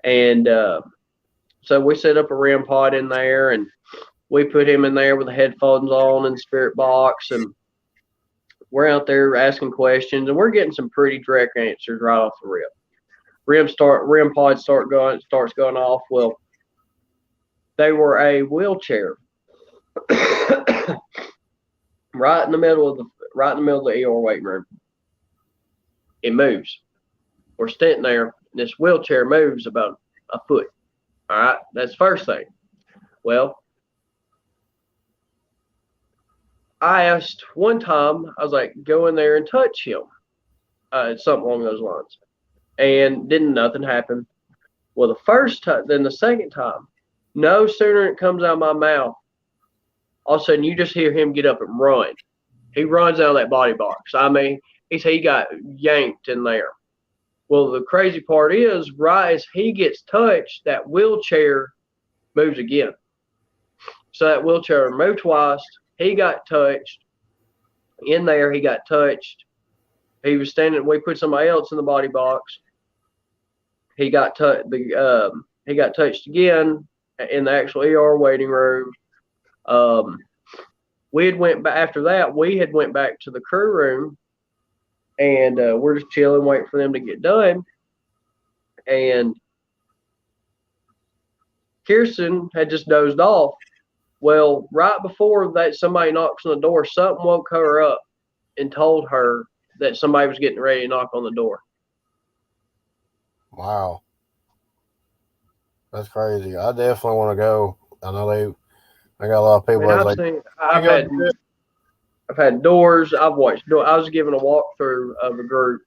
And so we set up a REM pod in there and we put him in there with the headphones on and spirit box, and we're out there asking questions and we're getting some pretty direct answers right off the rip. REM pod starts going off. Well, they were a wheelchair right in the middle of the ER waiting room. It moves. We're sitting there, and this wheelchair moves about a foot. All right, that's the first thing. Well, I asked one time, I was like, go in there and touch him. Something along those lines. And nothing happen. Well, the first time, then the second time, no sooner it comes out of my mouth, all of a sudden you just hear him get up and run. He runs out of that body box. I mean, he got yanked in there. Well, the crazy part is, right as he gets touched, that wheelchair moves again. So that wheelchair moved twice. He got touched. In there, he got touched. He was standing. We put somebody else in the body box. He got he got touched again in the actual ER waiting room. We had went back after that. We had went back to the crew room, and we're just chilling, waiting for them to get done. And Kirsten had just dozed off. Well, right before that, somebody knocks on the door. Something woke her up and told her that somebody was getting ready to knock on the door. Wow. That's crazy. I definitely want to go. I know I got a lot of I people mean, that's like, I've had doors. I've watched. I was given a walkthrough of a group.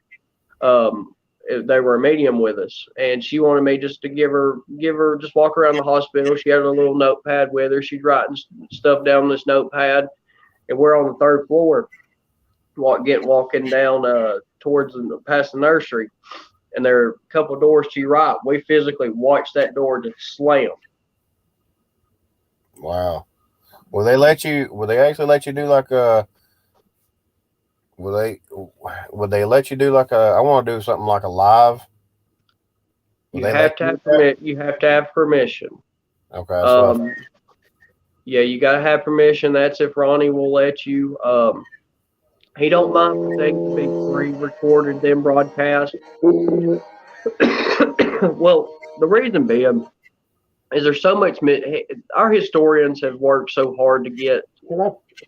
Um, they were a medium with us, and she wanted me just to give her just walk around the hospital. She had a little notepad with her. She's writing stuff down on this notepad, and we're on the third floor, walking down towards past the nursery, and there are a couple of doors to your right. We physically watched that door just slam. wow. Will they let you? Will they actually let you do like a? Would they let you do like a? I want to do something like a live. You have to have permit. You have to have permission. Okay, that's what Yeah, you gotta have permission. That's if Ronnie will let you. He don't mind for things to be pre-recorded, then broadcast. Well, the reason being is there's so much. Our historians have worked so hard to get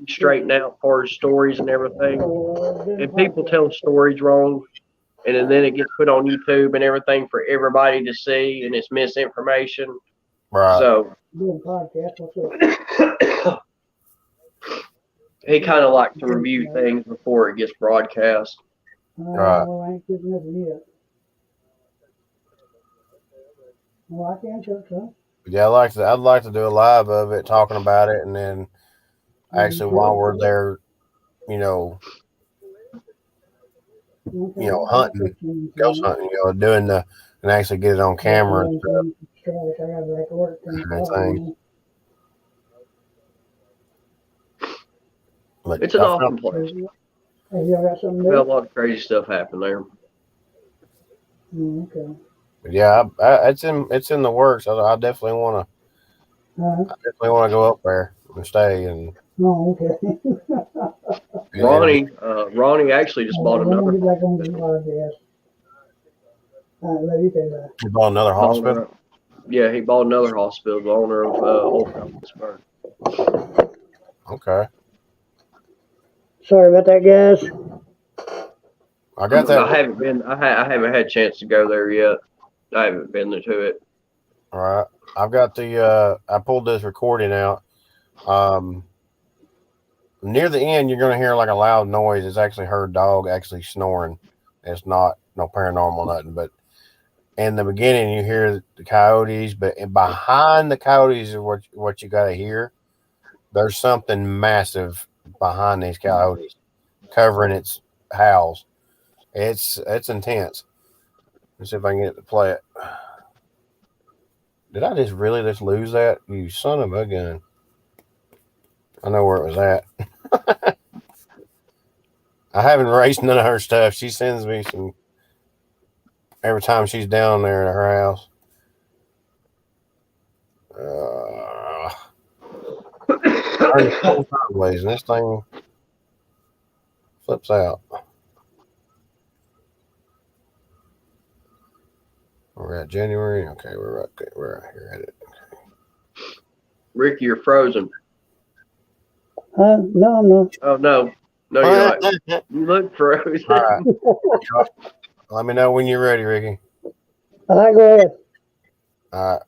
straightened out for stories and everything, and people tell stories wrong, and then it gets put on YouTube and everything for everybody to see, and it's misinformation. right. So he kind of likes to review things before it gets broadcast. Right. Well, I ain't getting nothing yet. Well, I can't cook, son. Yeah, I'd like to do a live of it, talking about it, and then actually while we're there, you know, hunting, ghost hunting, doing and actually get it on camera and stuff. But It's an awesome place. Have y'all got something Got a new? lot of crazy stuff happen there. Okay. Yeah, it's in the works. I definitely want to. I definitely want to go up there and stay and. Oh, okay. Ronnie actually just bought another. You bought another hospital. Yeah, he bought another hospital. The owner of Old Jasper. Okay. Sorry about that, guys. I got that. I haven't been. I haven't had a chance to go there yet. I haven't been there to it. All right. I've got the. I pulled this recording out. Near the end, you're going to hear like a loud noise. It's actually her dog actually snoring. It's not no paranormal nothing, but in the beginning you hear the coyotes, but behind the coyotes is what you got to hear. There's something massive behind these coyotes, covering its howls. It's intense. Let's see if I can get it to play it. Did I just really just lose that? You son of a gun. I know where it was at. I haven't erased none of her stuff. She sends me some every time she's down there at her house. Sideways, and this thing flips out. We're at January. Okay, we're right here at it. Okay. Ricky, you're frozen. No, I'm not. Oh no, you're not. You look frozen. All right. Let me know when you're ready, Ricky. All right, go ahead. All right.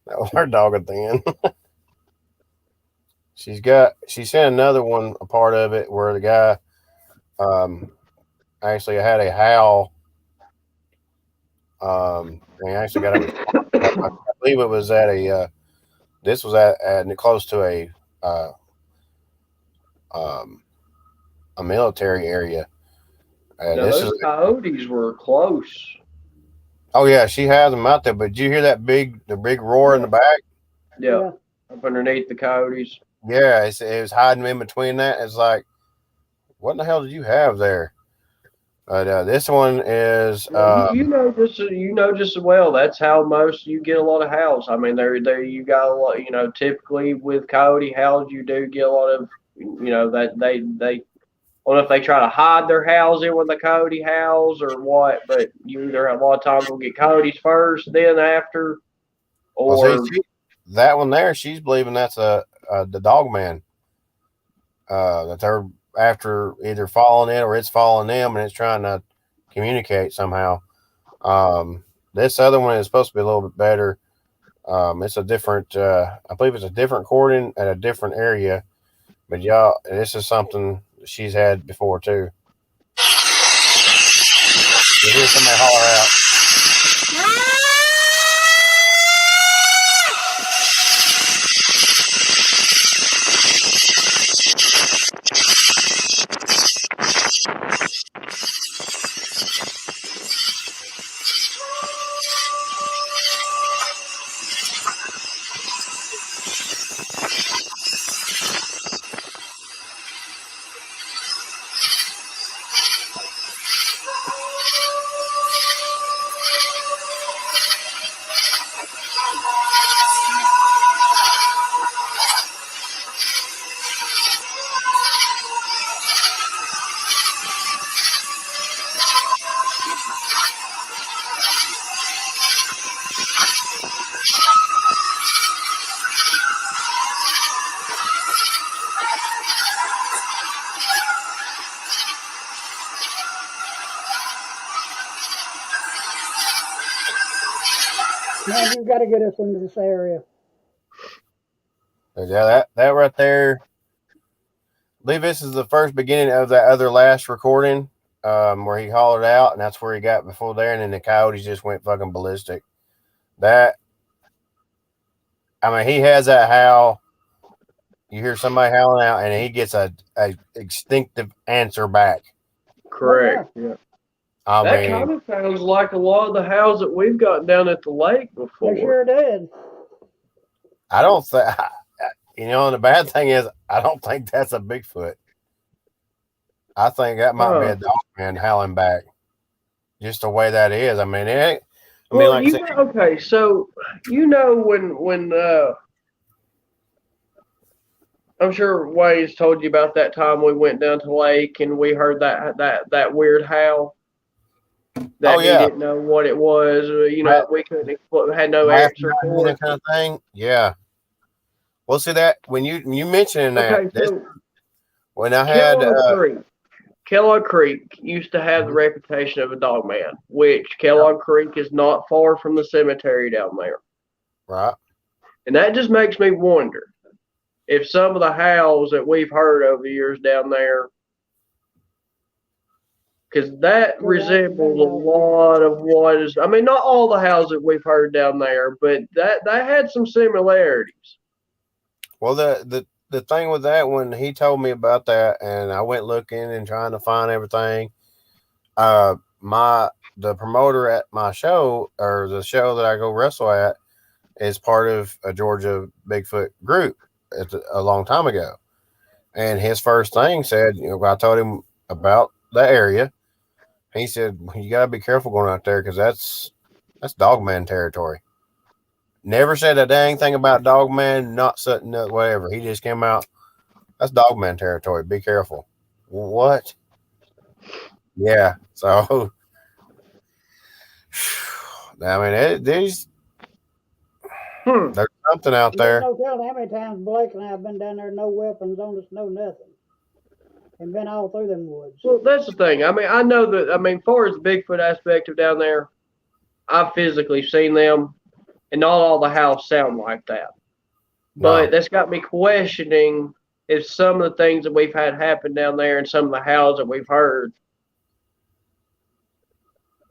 That was her dog at the end. She sent another one, a part of it where the guy actually had a howl. And he actually got a I believe it was at this was at close to uh, um, a military area. Now This those is coyotes were close. Oh yeah, she has them out there. But did you hear the big roar in the back? Yeah, up underneath the coyotes. Yeah, it was hiding in between that. It's like, what in the hell did you have there? But this one is You know just as well. That's how most you get a lot of howls. I mean, there you got a lot. Typically with coyote howls, you do get a lot of that they. I don't know if they try to hide their howls in when the coyote howls or what, but you either a lot of times will get coyotes first, then after, well, or that one there. She's believing that's the dog man. That they're after either falling in or it's following them and it's trying to communicate somehow. This other one is supposed to be a little bit better. It's a different, I believe it's a different recording at a different area, but y'all, this is something she's had before too. You hear somebody holler out. Man, you've got to get us into this area. Yeah, that right there. I believe this is the first beginning of that other last recording where he hollered out, and that's where he got before there, and then the coyotes just went fucking ballistic. That, I mean, he has that howl. You hear somebody howling out, and he gets a instinctive answer back. correct. Yeah. I That mean, kind of sounds like a lot of the howls that we've got down at the lake before. They sure did. I don't think, and the bad thing is, I don't think that's a Bigfoot. I think that might be a dog man howling back. Just the way that is. I mean, like I said, okay, so when I'm sure Wayne's told you about that time we went down to the lake and we heard that weird howl. That he didn't know what it was. We couldn't explain, had no answer for it. Kind of thing. Yeah. Well, see that when you mentioned that. Okay, so when I had Kellogg Creek used to have the reputation of a dog man, which Kellogg Creek is not far from the cemetery down there. Right. And that just makes me wonder if some of the howls that we've heard over the years down there, because that resembles a lot of what is, I mean, not all the howls that we've heard down there, but that had some similarities. Well, the thing with that, when he told me about that, and I went looking and trying to find everything, the promoter at my show, or the show that I go wrestle at, is part of a Georgia Bigfoot group a long time ago. And his first thing said, I told him about the area. He said, you got to be careful going out there because that's dogman territory. Never said a dang thing about dogman, not something, whatever. He just came out, that's dogman territory. Be careful. What? Yeah. So, I mean, there's something out there. No telling how many times Blake and I have been down there, no weapons on us, no nothing. and been all through them woods. Well, that's the thing. I mean, I know that. I mean, far as the Bigfoot aspect of down there, I've physically seen them, and not all the howls sound like that. But that's got me questioning if some of the things that we've had happen down there and some of the howls that we've heard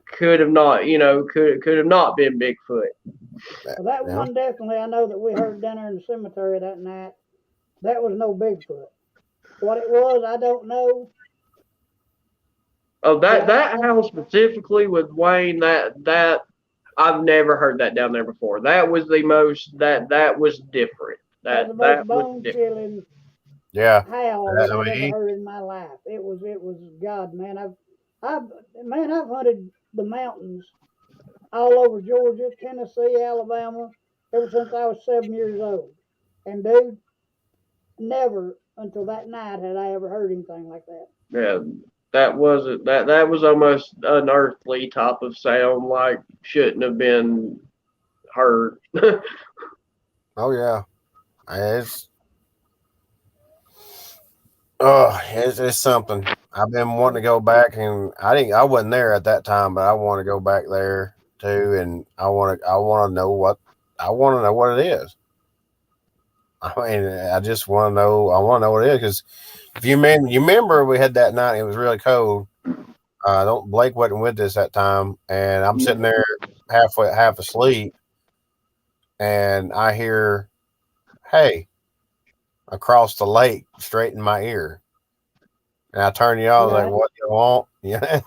could have not, could have not been Bigfoot. Well, that one definitely, I know that we heard down there in the cemetery that night. That was no Bigfoot. What it was, I don't know. Oh, that howl specifically with Wayne, that I've never heard that down there before. That was the most that was different. That was the most bone chilling howl that I've ever heard in my life. It was God, man. I've hunted the mountains all over Georgia, Tennessee, Alabama, ever since I was 7 years old. And dude, never until that night had I ever heard anything like that. Yeah, that wasn't that was almost unearthly type of sound, like shouldn't have been heard. Oh yeah, it's something. I've been wanting to go back, and I wasn't there at that time, but I want to go back there too, and I want to know what it is. I mean, I just want to know. I want to know what it is, because if you remember, we had that night. It was really cold. Blake wasn't with us that time, and I'm sitting there half asleep, and I hear, "Hey," across the lake, straight in my ear. And I turned to y'all, I was like, "What do you want?" Yeah.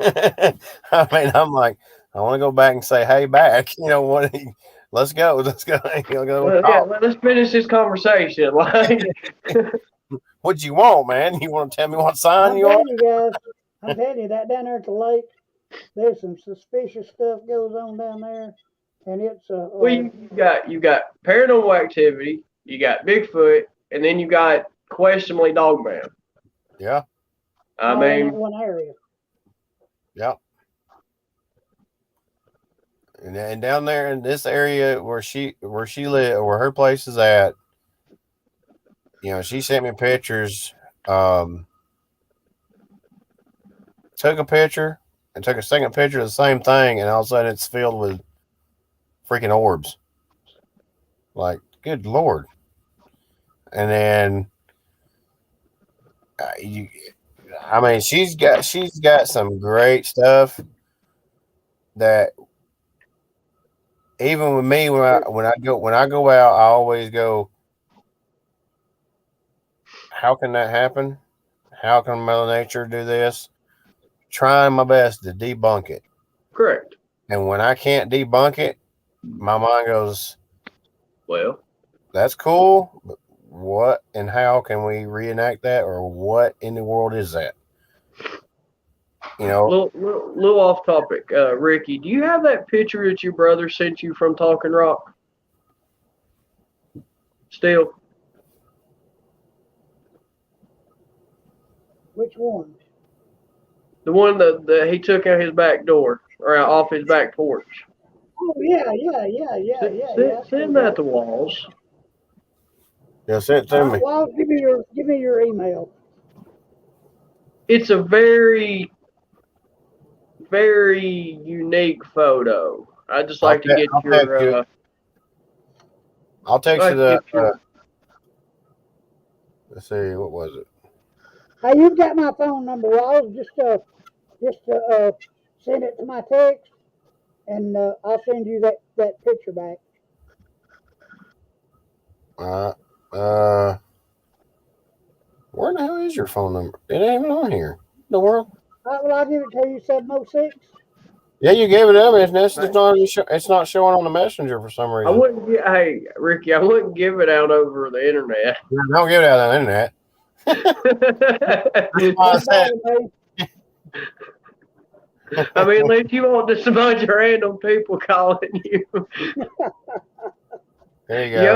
I mean, I'm like, I want to go back and say, "Hey, back." What? Let's go. Let's go. Let's finish this conversation. Like, what you want, man? You want to tell me what sign you want? You guys, I'm telling you that down there at the lake, there's some suspicious stuff goes on down there, and it's well, you got paranormal activity, you got Bigfoot, and then you got questionably Dogman. Yeah. I mean, in one area. Yeah. And down there in this area where she lives, where her place is at, she sent me pictures. Took a picture and took a second picture of the same thing, and all of a sudden it's filled with freaking orbs. Like, good Lord. And then she's got some great stuff that even with me, when I go out, I always go, how can that happen? How can Mother Nature do this? Trying my best to debunk it. Correct. And when I can't debunk it, my mind goes, well, that's cool, but what and how can we reenact that, or what in the world is that? Little off topic. Ricky, do you have that picture that your brother sent you from Talking Rock? Still? Which one? The one that he took out his back door, or off his back porch. Oh yeah. Send that to Walls. Yeah, send it to me. Walls, give me your email. It's a very, very unique photo. I'd just like to get your. I'll text you the. Let's see, what was it? Hey, you've got my phone number, Walls. Just send it to my text, and I'll send you that picture back. Where the hell is your phone number? It ain't even on here. The world. Well, I'll give it to you. 706. Yeah, you gave it up. It's not showing on the messenger for some reason. Hey, Ricky, I wouldn't give it out over the internet. Yeah, don't give it out on the internet. I mean, unless you want just a bunch of random people calling you. There you go. You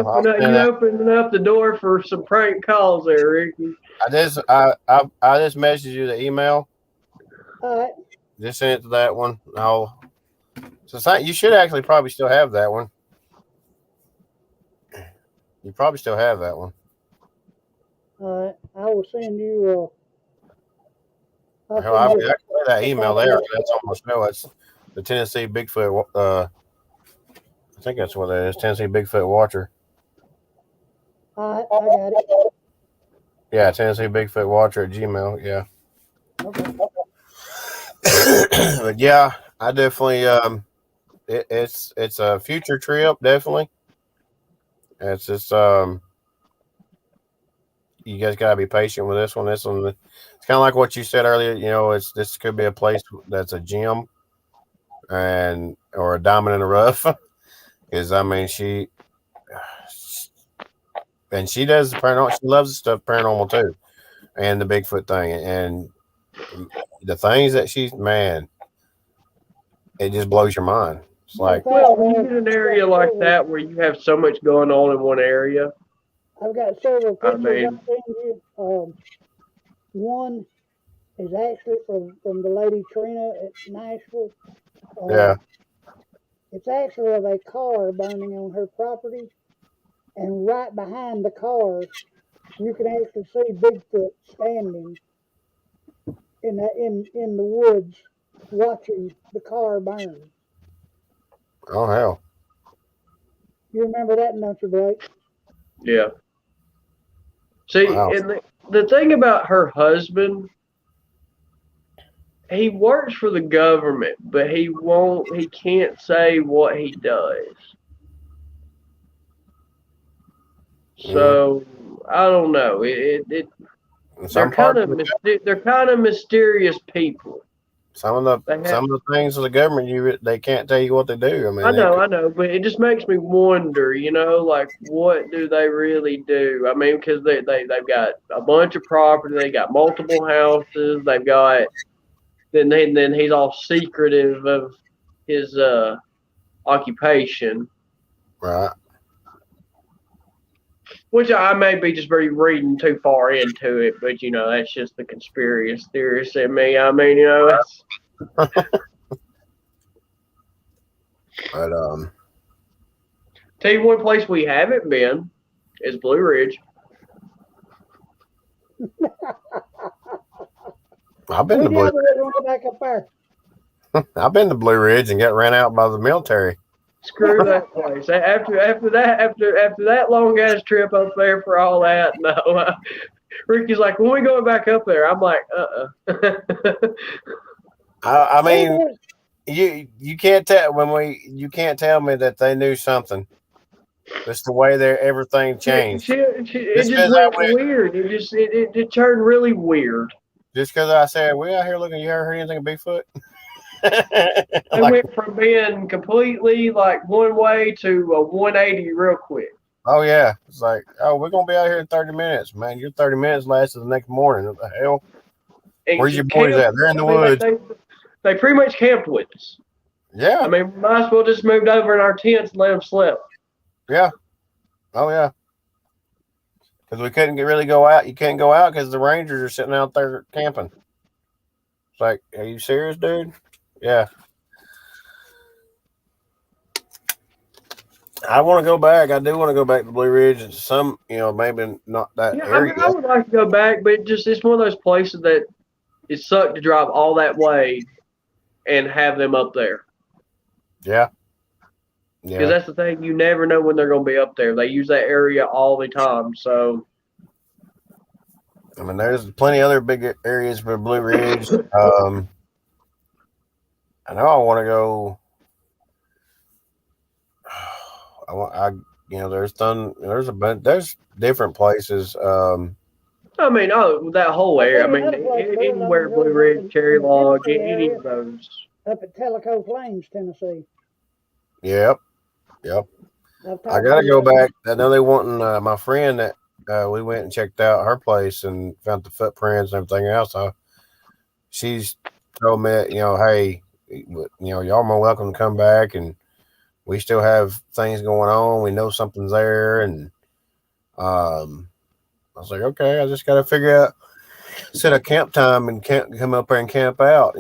opening up the door for some prank calls there, Ricky. I just messaged you the email. All right. Just send it to that one. You should actually probably still have that one. You probably still have that one. All right. I will send you I Hell, I seen got that email there. it. That's on the show. It's the Tennessee Bigfoot. I think that's what it is. Tennessee Bigfoot Watcher. I got it. Yeah, Tennessee Bigfoot Watcher at Gmail. Yeah. Okay. But yeah, I definitely it's a future trip, definitely. It's just you guys gotta be patient with this one. This one, it's kind of like what you said earlier. You know, this could be a place that's a gym and or a diamond in the rough. Because I mean, she does paranormal. She loves the stuff paranormal too, and the Bigfoot thing, and the things that she's man, it just blows your mind. It's like, Well, when you get an area like that where you have so much going on in one area, I've got several I pictures mean, I'll send you. One is actually from the lady Trina at Nashville. yeah, It's actually of a car burning on her property, and right behind the car, you can actually see Bigfoot standing in the woods, watching the car burn. oh hell, You remember that, don't you, Blake? yeah. See, wow, and the thing about her husband, he works for the government, but he can't say what he does. So I don't know. some parts, They're kind of mysterious people. some of the things of the government, they can't tell you what they do. I mean, I know, but it just makes me wonder, like what do they really do? I mean, because they've got a bunch of property, they got multiple houses, they've got then he's all secretive of his occupation, right? which I may be just very reading too far into it, but that's just the conspiracy theorist in me. I mean, it's. But Tell you one place we haven't been is Blue Ridge. I've been to Blue. Back up there. I've been to Blue Ridge and got ran out by the military. Screw that place. After that long ass trip up there for all that, no. Ricky's like, when we going back up there? I'm like, I mean, you can't tell you can't tell me that they knew something. Just the way everything changed. It just went weird. It turned really weird. Just because I said we out here looking, you ever heard anything of Bigfoot? It went from being completely like one way to a 180 real quick. Oh yeah, it's like, oh, we're gonna be out here in 30 minutes, man. Your 30 minutes lasted the next morning. What the hell? And where's your boys at? They're in the woods. They pretty much camped with us. Yeah. I mean, we might as well just moved over in our tents and let them sleep. Yeah. Oh yeah. Because we couldn't really go out. You can't go out because the rangers are sitting out there camping. It's like, are you serious, dude? Yeah. I want to go back. I do want to go back to Blue Ridge and some, maybe not that area. I would like to go back, but it's one of those places that it sucked to drive all that way and have them up there. Yeah. Because that's the thing. You never know when they're going to be up there. They use that area all the time. So, I mean, there's plenty of other big areas for Blue Ridge. I know I want to go. There's different places. I mean, that whole area. I mean, anywhere Blue Ridge, Cherry Lodge, any of those. Up at Tellico Plains, Tennessee. Yep. I gotta go back. I know they wanting my friend that we went and checked out her place and found the footprints and everything else. She's told me, hey, y'all more welcome to come back, and we still have things going on. We know something's there, and I was like, okay, I just got to figure out, set a camp time and come up there and camp out,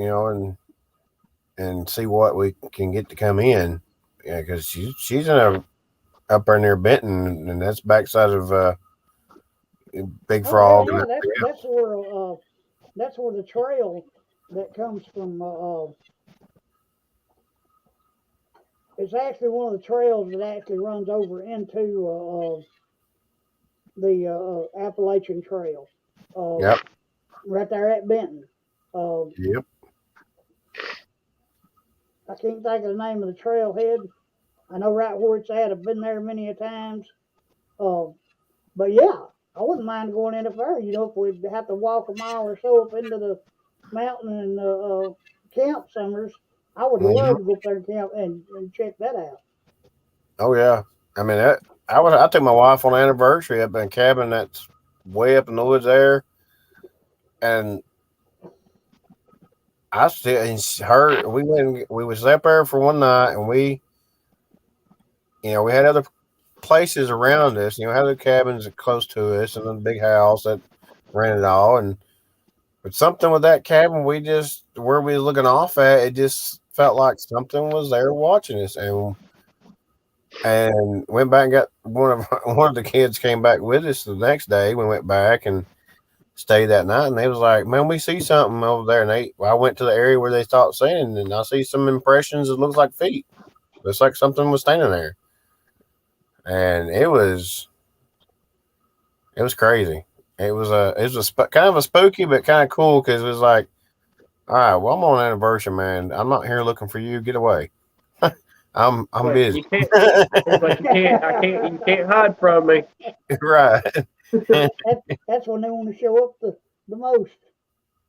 and see what we can get to come in. Yeah, because she's up there near Benton, and that's backside of Big Frog. Yeah, that's where the trail that comes from. It's actually one of the trails that actually runs over into the Appalachian Trail. Yep. Right there at Benton. Yep. I can't think of the name of the trailhead. I know right where it's at. I've been there many a times. But yeah, I wouldn't mind going in there. You know, if we'd have to walk a mile or so up into the mountain and camp summers, I would Mhm. love to go up there and camp and check that out. Oh yeah. I mean, I took my wife on an anniversary up in a cabin that's way up in the woods there, and I still and her. We went. We was up there for one night, and we had other places around us. Had the cabins close to us, and then the big house that ran it all. And but something with that cabin, where we was looking off at, it just felt like something was there watching us, and went back and got one of the kids came back with us the next day. We went back and stayed that night, and they was like, "Man, we see something over there." And I went to the area where they started saying, and I see some impressions. It looks like feet. Looks like something was standing there, and it was crazy. It was kind of a spooky, but kind of cool because it was like, all right, well, I'm on anniversary, man. I'm not here looking for you. Get away. I'm Like busy. you can't. It's like you can't. I can't. You can't hide from me. Right. That's when they want to show up the most.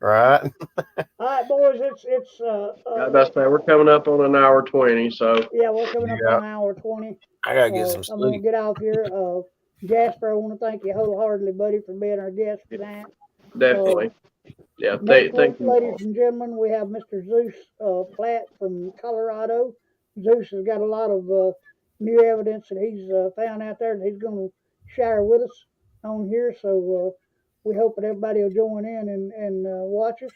Right. All right, boys, it's I about to say we're coming up on an hour 20, so yeah, we're coming up Yeah. on hour 20. I gotta get some I'm gonna sleep. get off here. Jasper, I want to thank you wholeheartedly, buddy, for being our guest tonight. definitely. Yeah. Next week, Thank you ladies all. and gentlemen, we have Mr. Zeus Platt from Colorado. Zeus has got a lot of new evidence that he's found out there that he's going to share with us on here. So we hope that everybody will join in and watch us.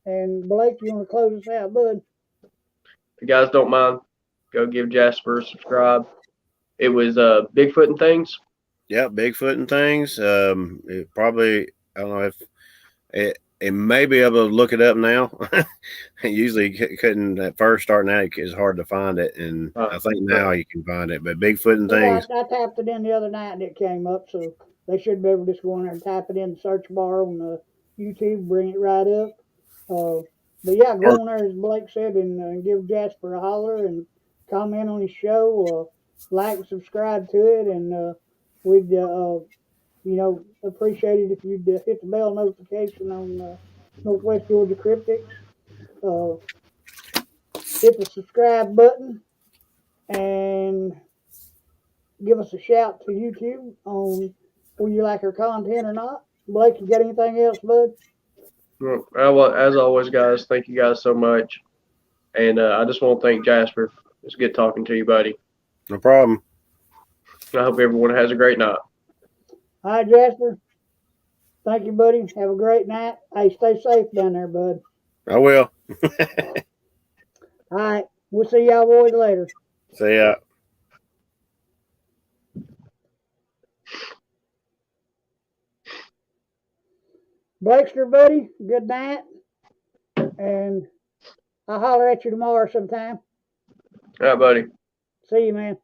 And Blake, you want to close us out, bud? If you guys don't mind, go give Jasper a subscribe. It was Bigfoot and things. Yeah, Bigfoot and things. It probably I don't know if it may be able to look it up now. Usually couldn't at first starting out. It's hard to find it, and I think now Right. you can find it. But Bigfoot and Yeah, things. I tapped it in the other night and it came up. So they should be able to just go in there and type it in the search bar on YouTube, bring it right up. Uh, but yeah, Or, go on there as Blake said and give Jasper a holler and comment on his show. Like and subscribe to it, and we'd appreciate it if you'd hit the bell notification on Northwest Georgia Cryptics. Uh, hit the subscribe button and give us a shout to YouTube on whether you like our content or not. Blake, you got anything else, bud? Well, as always, guys, thank you guys so much. And I just want to thank Jasper. It's good talking to you, buddy. no problem. I hope everyone has a great night. All right, Jasper. Thank you, buddy. Have a great night. Hey, stay safe down there, bud. I will. All right. We'll see y'all boys later. See ya. Blakester, buddy, good night. And I'll holler at you tomorrow sometime. All right, buddy. See you, man.